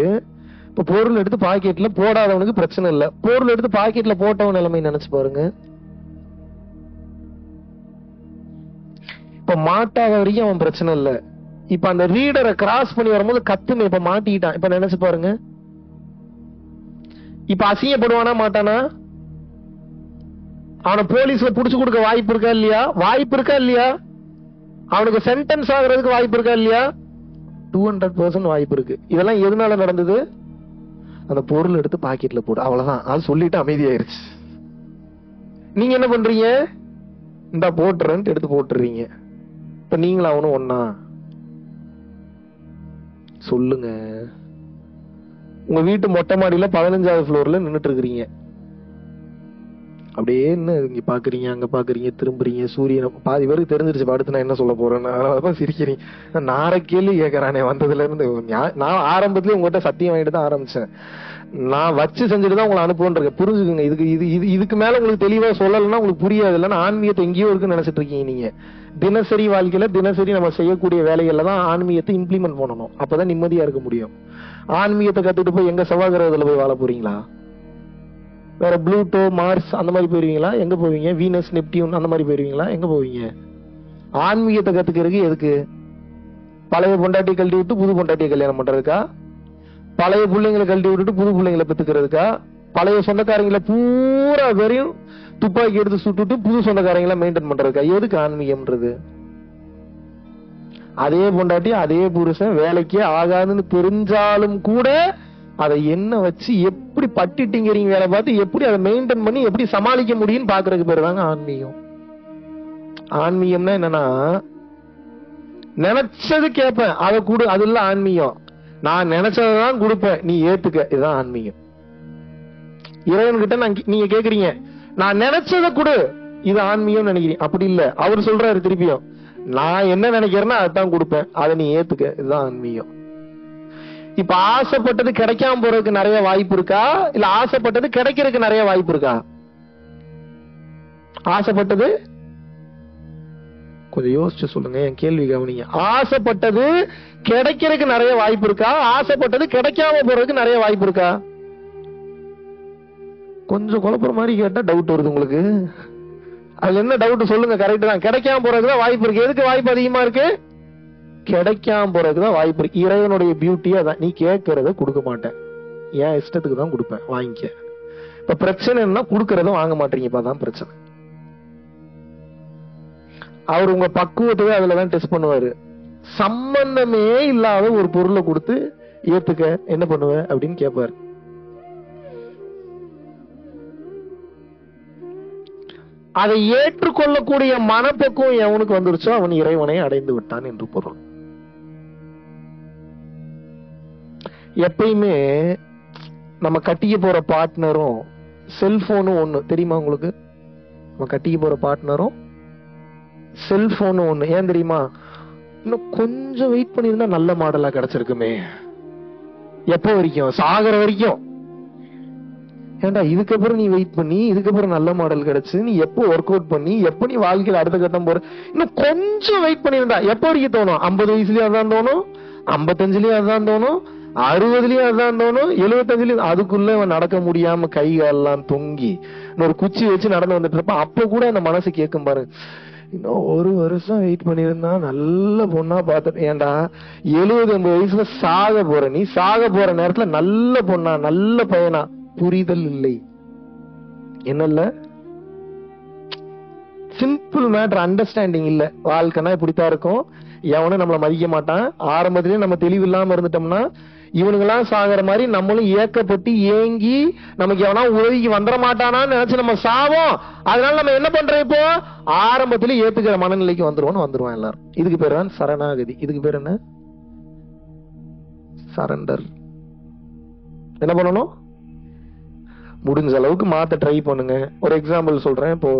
இப்ப பொருள் எடுத்து பாக்கெட்ல போடாதவனுக்கு பிரச்சனை இல்ல, பொருள் எடுத்து பாக்கெட்ல போட்டவன் நிலைமை நினைச்சு பாருங்க. இப்ப மாட்டாத வரைக்கும் அவன் பிரச்சனை இல்ல. இப்ப அந்த ரீடரை கிராஸ் பண்ணி வரும்போது கத்துமே, இப்ப மாட்டிக்கிட்டான். இப்ப நினைச்சு பாருங்க, இப்ப அசிங்கப்படுவானா மாட்டானா? அவனை போலீஸ்ல புடிச்சு கொடுக்க வாய்ப்பு இருக்கா இல்லையா? வாய்ப்பு இருக்கா இல்லையா? அவனுக்கு சென்டென்ஸ் ஆகுறதுக்கு வாய்ப்பு இருக்கா இல்லையா? 200% வாய்ப்பு இருக்கு. இதெல்லாம் எதனால நடந்தது? அந்த பொருள் எடுத்து பாக்கெட்ல போடு, அவ்வளவுதான். அது சொல்லிட்டு அமைதியாயிருச்சு. நீங்க என்ன பண்றீங்க? இந்த போட்டுறேன்னு எடுத்து போட்டுறீங்க. இப்ப நீங்களும் அவனும் ஒன்னா? சொல்லுங்க. உங்க வீட்டு மொட்டை மாடியில 15வது ஃப்ளோர்ல நின்னுட்டு இருக்கிறீங்க. அப்படியே என்ன இங்க பாக்குறீங்க, அங்க பாக்குறீங்க, திரும்புறீங்க. சூரியன் பாதி பேருக்கு தெரிஞ்சிருச்சு அடுத்து நான் என்ன சொல்ல போறேன்னு. அதனாலதான் சிரிக்கிறீங்க. நார கேள்வி கேட்கறானே வந்ததுல இருந்து. நான் ஆரம்பத்திலேயே உங்ககிட்ட சத்தியம் வாங்கிட்டு தான் ஆரம்பிச்சேன். நான் வச்சு செஞ்சுட்டு தான் உங்களை அனுப்புவேன். புரிஞ்சுக்குங்க. இதுக்கு மேல உங்களுக்கு தெளிவா சொல்லலைன்னா உங்களுக்கு புரியாது. இல்லைன்னா ஆன்மீகத்தை எங்கேயோ இருக்குன்னு நினைச்சிட்டு இருக்கீங்க நீங்க. தினசரி வாழ்க்கையில தினசரி நம்ம செய்யக்கூடிய வேலைகள்ல தான் ஆன்மீகத்தை இம்ப்ளிமெண்ட் பண்ணணும். அப்பதான் நிம்மதியா இருக்க முடியும். ஆன்மீகத்தை கத்துட்டு போய் எங்க செவ்வாய் கிரகத்துல போய் வாழ போறீங்களா? வேற ப்ளூட்டோ மார்ஸ் அந்த மாதிரி போயிருவீங்களா? எங்க போவீங்க? வீனஸ் நெப்டியூன் அந்த மாதிரி போயிருவீங்களா? எங்க போவீங்க? ஆன்மீகத்தை கத்துக்கிறதுக்கு எதுக்கு? பழைய பொண்டாட்டியை கழட்டி விட்டு புது பொண்டாட்டியை கல்யாணம் பண்றதுக்கா? பழைய பிள்ளைங்களை கழட்டி விட்டுட்டு புது பிள்ளைங்களை பெத்துக்கிறதுக்கா? பழைய சொந்தக்காரங்களை பூரா பேரையும் துப்பாக்கி எடுத்து சுட்டுட்டு புது சொந்தக்காரங்களை மெயின்டைன் பண்றதுக்கா? எதுக்கு ஆன்மீகம்ன்றது? அதே பொண்டாட்டி அதே புருஷன் வேலைக்கே ஆகாதுன்னு தெரிஞ்சாலும் கூட அதை என்ன வச்சு எப்படி பட்டிட்டிங்கிறீங்க வேலை பார்த்து எப்படி அதை மெயின்டைன் பண்ணி எப்படி சமாளிக்க முடியும்னு பாக்குறதுக்கு பேர் தாங்க ஆன்மீகம். ஆன்மீகம்னா என்னன்னா, நினைச்சது கேட்பேன் அதை கொடு, அது இல்ல ஆன்மீகம். நான் நினைச்சதான் கொடுப்பேன், நீ ஏத்துக்க, இதுதான் ஆன்மீகம். இறைவன்கிட்ட நீங்க கேக்குறீங்க, நான் நினைச்சதை கொடு, இது ஆன்மீகம் நினைக்கிறீங்க. அப்படி இல்ல, அவர் சொல்றாரு திருப்பியும், நான் என்ன நினைக்கிறேன்னா அதுதான் கொடுப்பேன், அதை நீ ஏத்துக்க, இதுதான் ஆன்மீகம். இப்ப ஆசைப்பட்டது கிடைக்காம போறதுக்கு நிறைய வாய்ப்பு இருக்கா, இல்ல ஆசைப்பட்டது கிடைக்கிறதுக்கு நிறைய வாய்ப்பு இருக்கா? ஆசைப்பட்டது கொஞ்சம் யோசிச்சு சொல்லுங்க, என் கேள்வி கவனிங்க. ஆசைப்பட்டது கிடைக்கிறதுக்கு நிறைய வாய்ப்பு இருக்கா, ஆசைப்பட்டது கிடைக்காம போறதுக்கு நிறைய வாய்ப்பு இருக்கா? கொஞ்சம் குழப்பற மாதிரி கேட்டா டவுட் வருது உங்களுக்கு. அதுல என்ன டவுட் சொல்லுங்க. கரெக்ட் தான், கிடைக்காம போறதுக்குதான் வாய்ப்பு இருக்கு. எதுக்கு வாய்ப்பு அதிகமா இருக்கு? கிடைக்காம போறதுக்குதான் வாய்ப்பு இருக்கு. இறைவனுடைய பியூட்டியா தான், நீ கேட்கறத கொடுக்க மாட்டேன், என் இஷ்டத்துக்கு தான் கொடுப்பேன், வாங்கிக்க. இப்ப பிரச்சனை என்ன, கொடுக்கறத வாங்க மாட்டீங்கப்பா, தான் பிரச்சனை. அவர் உங்க பக்குவத்தை அதுலதான் டெஸ்ட் பண்ணுவாரு. சம்பந்தமே இல்லாத ஒரு பொருளை கொடுத்து ஏத்துக்க என்ன பண்ணுவ அப்படின்னு கேட்பாரு. அதை ஏற்றுக்கொள்ளக்கூடிய மனப்பக்குவம் எவனுக்கு வந்துருச்சோ அவன் இறைவனை அடைந்து விட்டான் என்று பொருள். எப்பயுமே நம்ம கட்டிக்க போற பார்ட்னரும் செல்போனும் ஒண்ணு தெரியுமா உங்களுக்கு? நம்ம கட்டிக்க போற பார்ட்னரும் செல்போன் ஒண்ணு. ஏன் தெரியுமா? இன்னும் கொஞ்சம் வெயிட் பண்ணிருந்தா நல்ல மாடலா கிடைச்சிருக்குமே. எப்போ வரைக்கும்? சாகர வரைக்கும். ஏண்டா இதுக்கப்புறம் நீ வெயிட் பண்ணி இதுக்கப்புறம் நல்ல மாடல் கிடைச்சு நீ எப்போ ஒர்க் அவுட் பண்ணி எப்ப நீ வாழ்க்கையில அடுத்த கட்டம் போற? இன்னும் கொஞ்சம் வெயிட் பண்ணிருந்தா எப்போ வரைக்கும் தோணும்? 50 வயசுலயும் அதான் தோணும், 55லயும் அதான் தோணும், 60லயும் அதான் தோணும், 75லயும். அதுக்குள்ள இவன் நடக்க முடியாம கை காலெல்லாம் தொங்கி ஒரு குச்சி வச்சு நடந்து வந்துட்டு இருப்பான். அப்ப கூட அந்த மனசு கேட்கும் பாரு, இன்னும் 1 வருஷம் வெயிட் பண்ணிருந்தா நல்ல பொண்ணா பார்த்து. ஏண்டா 70-80 வயசுல சாக போற நீ, சாக போற நேரத்துல நல்ல பொண்ணா நல்ல பையனா? புரிதல் இல்லை. என்னல்ல சிம்பிள் மேட்டர், அண்டர்ஸ்டாண்டிங் இல்ல. வாழ்க்கைனா இப்படித்தான் இருக்கும். எவனும் நம்மள மதிக்க மாட்டான். ஆரம்பத்திலேயே நம்ம தெளிவு இல்லாம இருந்துட்டோம்னா இவனுங்கெல்லாம் சாகிற மாதிரி நம்மளும் ஏக்கப்பட்டு ஏங்கி நமக்கு எவனா உதவிக்கு வந்துட மாட்டானான்னு நினைச்சு நம்ம சாவோம். அதனால நம்ம என்ன பண்றோம்? இப்போ ஆரம்பத்திலே ஏத்துக்கிற மனநிலைக்கு வந்துருவோம் எல்லாரும். இதுக்கு பேர் தான் சரணாகதி. இதுக்கு பேர் என்ன? சரண்டர். என்ன பண்ணணும்? முடிஞ்ச அளவுக்கு மாத்த ட்ரை பண்ணுங்க. ஒரு எக்ஸாம்பிள் சொல்றேன். இப்போ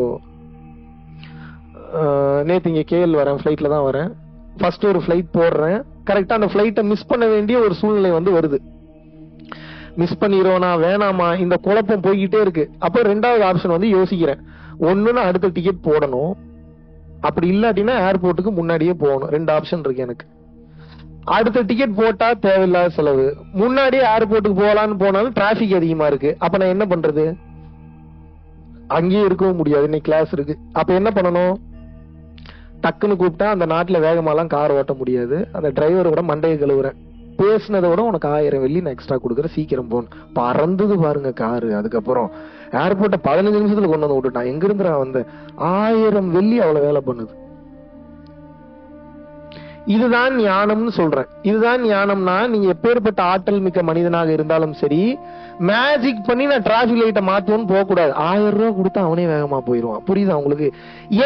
நேத்து இங்க கேஎல் வரேன், ஃபிளைட்ல தான் வரேன். ஃபர்ஸ்ட் ஒரு ஃபிளைட் போடுறேன். கரெக்டா அந்த ஃபிளைட்டை மிஸ் பண்ண வேண்டிய ஒரு சூழ்நிலை வருது. மிஸ் பண்ணிடுவோனா வேணாமா இந்த குழப்பம் போய்கிட்டே இருக்கு. அப்ப ரெண்டாவது ஆப்ஷன் யோசிக்கிறேன். ஒண்ணுன்னு அடுத்த டிக்கெட் போடணும், அப்படி இல்லாட்டினா ஏர்போர்ட்டுக்கு முன்னாடியே போகணும். 2 ஆப்ஷன் இருக்கு எனக்கு. அடுத்த டிக்கெட் போட்டா தேவையில்லாத செலவு, முன்னாடியே ஏர்போர்ட்டுக்கு போகலான்னு போனாலும் டிராபிக் அதிகமா இருக்கு. அப்ப நான் என்ன பண்றது? அங்கேயே இருக்கவும் முடியாது, இன்னைக்கு கிளாஸ் இருக்கு. அப்ப என்ன பண்ணணும்? டக்குன்னு கூப்பிட்டா அந்த நாட்டுல வேகமாலாம் கார் ஓட்ட முடியாது. அந்த டிரைவரோட மண்டையை கழுவுறேன். பேசினதை விட உனக்கு 1000 வெள்ளி நான் எக்ஸ்ட்ரா கொடுக்குறேன், சீக்கிரம் போகணும். பறந்தது பாருங்க காரு. அதுக்கப்புறம் ஏர்போர்ட்டை 15 நிமிஷத்துல கொண்டு வந்து விட்டுட்டான். எங்க இருந்து வந்த 1000 வெள்ளி அவ்வளவு வேலை பண்ணுது. இதுதான் ஞானம்னு சொல்றேன். இதுதான் ஞானம்னா நீங்க எப்பேற்பட்ட ஆற்றல் மிக்க மனிதனாக இருந்தாலும் சரி, மேஜிக் பண்ணி நான் டிராபிக் லைட்டை மாத்துவோன்னு போக கூடாது. 1000 ரூபாய் கொடுத்தா அவனே வேகமா போயிருவான். புரியுதா உங்களுக்கு?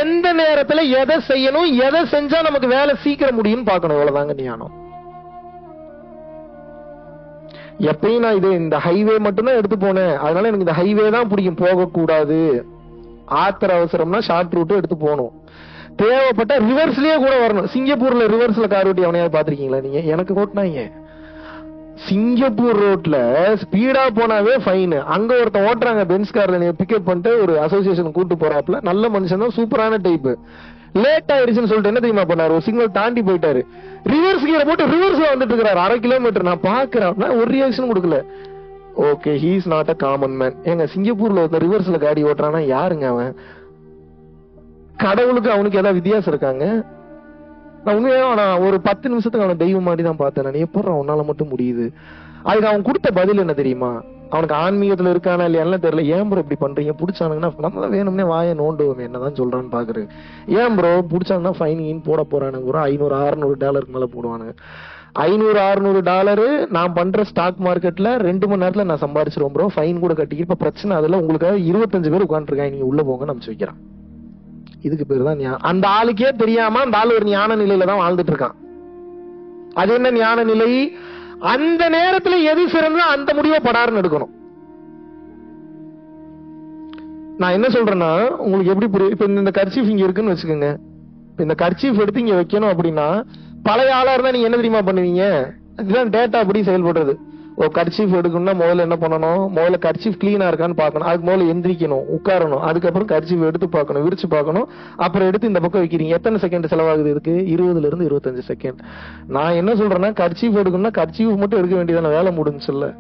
எந்த நேரத்துல எதை செய்யணும், எதை செஞ்சா நமக்கு வேலை சீக்கிரம் முடியும்னு பாக்கணும். இவ்வளவுதாங்க ஞானம். எப்பயும் நான் இந்த ஹைவே மட்டும் தான் எடுத்து போனேன், அதனால எனக்கு இந்த ஹைவே தான் பிடிக்கும், போகக்கூடாது. ஆத்திர அவசரம்னா ஷார்ட் ரூட் எடுத்து போகணும். தேவைப்பட்ட ரிவர்ஸ்லயே கூட வரணும். சிங்கப்பூர்ல ரிவர்ஸ்ல கார் ஓட்டி அவனையாவது பாத்திருக்கீங்களா நீங்க? எனக்கு ஓட்டினாங்க. சிங்கப்பூர் ரோட்ல ஸ்பீடா போனாவே ஃபைன். அங்க ஒருத்தன் ஓட்டுறாங்க பென்ஸ் கார்ல, நீங்க பிக்கப் பண்ணிட்டு ஒரு அசோசியேஷன் கூட்டு போறாப்ல. நல்ல மனுஷன் தான், சூப்பரான டைப். லேட் ஆயிருச்சுன்னு சொல்லிட்டு என்ன தெரியுமா பண்ணாரு? ஒரு சிக்னல் தாண்டி போயிட்டாரு. ரிவர்ஸ் கியரை போட்டு ரிவர்ஸ்ல வந்துட்டு இருக்கிறாரு 1/2 கிலோமீட்டர். நான் பாக்குறேன், ஒரு ரியாக்ஷன் கொடுக்கல. Okay, he is not a common man. எங்க சிங்கப்பூர்ல ஒருத்தர் ரிவர்ஸ்ல காடி ஓட்டுறானா யாருங்க அவன்? கடவுளுக்கு அவனுக்கு ஏதாவது வித்தியாசம் இருக்காங்க? நான் உண்மையா ஒரு 10 நிமிஷத்துக்கு அவனை தெய்வம் மாதிரி தான் பார்த்தேன். நான் எப்படி அவனால மட்டும் முடியுது? அதுக்கு அவன் கொடுத்த பதில் என்ன தெரியுமா? அவனுக்கு ஆன்மீகத்துல இருக்கானா இல்லையான்னு தெரியல. ஏன் ப்ரோ இப்படி பண்றீங்க? பிடிச்சானுங்கன்னா நம்ம தான் வேணும்னே வாயை நோண்டுவோம், என்னதான் சொல்றான்னு பாக்குறது. ஏன் ப்ரோ பிடிச்சாங்கன்னா ஃபைன் போட போறானுங்க, ஒரு $500-600 மேல போடுவானுங்க. $500-600 நான் பண்ற ஸ்டாக் மார்க்கெட்ல 2 மணி நேரத்துல நான் சம்பாதிச்சிருவோம் ப்ரோ. ஃபைன் கூட கட்டி. இப்ப பிரச்சனை அதுல உங்களுக்காக 25 பேர் உட்காந்துருக்காங்க, நீங்க உள்ள போங்க நம்பிச்சு வைக்கிறான். இதுக்கு பேர் தான் ஞானம். அந்த ஆளுக்கே தெரியாம அந்த ஆள் ஒரு ஞான நிலையில தான் வாழ்ந்துட்டு இருக்கான். அது என்ன ஞான நிலை? அந்த நேரத்துல எது சிறந்தோ அந்த முடிவை படாருன்னு எடுக்கணும். நான் என்ன சொல்றேன்னா உங்களுக்கு எப்படி புரியும்? இப்ப இந்த கர்ச்சீஃப் இங்க இருக்குன்னு வச்சுக்கோங்க. இந்த கர்ச்சீஃப் எடுத்து இங்க வைக்கணும் அப்படின்னா பழைய ஆளா இருந்தா நீங்க என்ன தெரியுமா பண்ணுவீங்க? இதுதான் டேட்டா அப்படி செயல்படுறது. ஒரு கர்ச்சீஃப் எடுக்கணும்னா முதல்ல என்ன பண்ணணும்? முதல்ல கர்ச்சீஃப் கிளீனா இருக்கான்னு பார்க்கணும். அதுக்கு முதல்ல எந்திரிக்கணும், உட்காரணும். அதுக்கப்புறம் கர்ச்சீஃப் எடுத்து பார்க்கணும், விரிச்சு பார்க்கணும். அப்புறம் எடுத்து இந்த பக்கம் வைக்கிறீங்க. எத்தனை செகண்ட் செலவாகுது இதுக்கு? 20 இருந்து 25 செகண்ட். நான் என்ன சொல்றேன்னா கர்ச்சீஃப் எடுக்கணும்னா கர்ச்சீஃப் மட்டும் எடுக்க வேண்டியதான, வேலை முடிஞ்சுல்ல.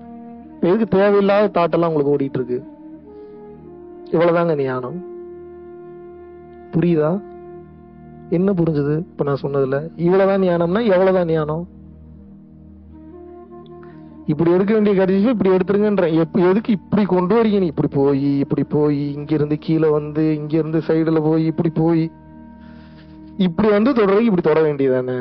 எதுக்கு தேவையில்லாத தாட்டெல்லாம் உங்களுக்கு ஓடிட்டு இருக்கு? இவ்வளவுதாங்க ஞானம். புரியுதா? என்ன புரிஞ்சது இப்ப நான் சொன்னதுல? இவ்வளவுதான் ஞானம்னா எவ்வளவுதான் ஞானம்? இப்படி எடுக்க வேண்டிய கர்ச்சீஃப் இப்படி எடுத்துருங்கன்ற. எதுக்கு இப்படி கொண்டு வரீங்க? நீ இப்படி போய் இங்க இருந்து கீழே வந்து இங்க இருந்து சைடுல போய் இப்படி வந்து தொடர்றதுக்கு இப்படி தொட வேண்டியதானே?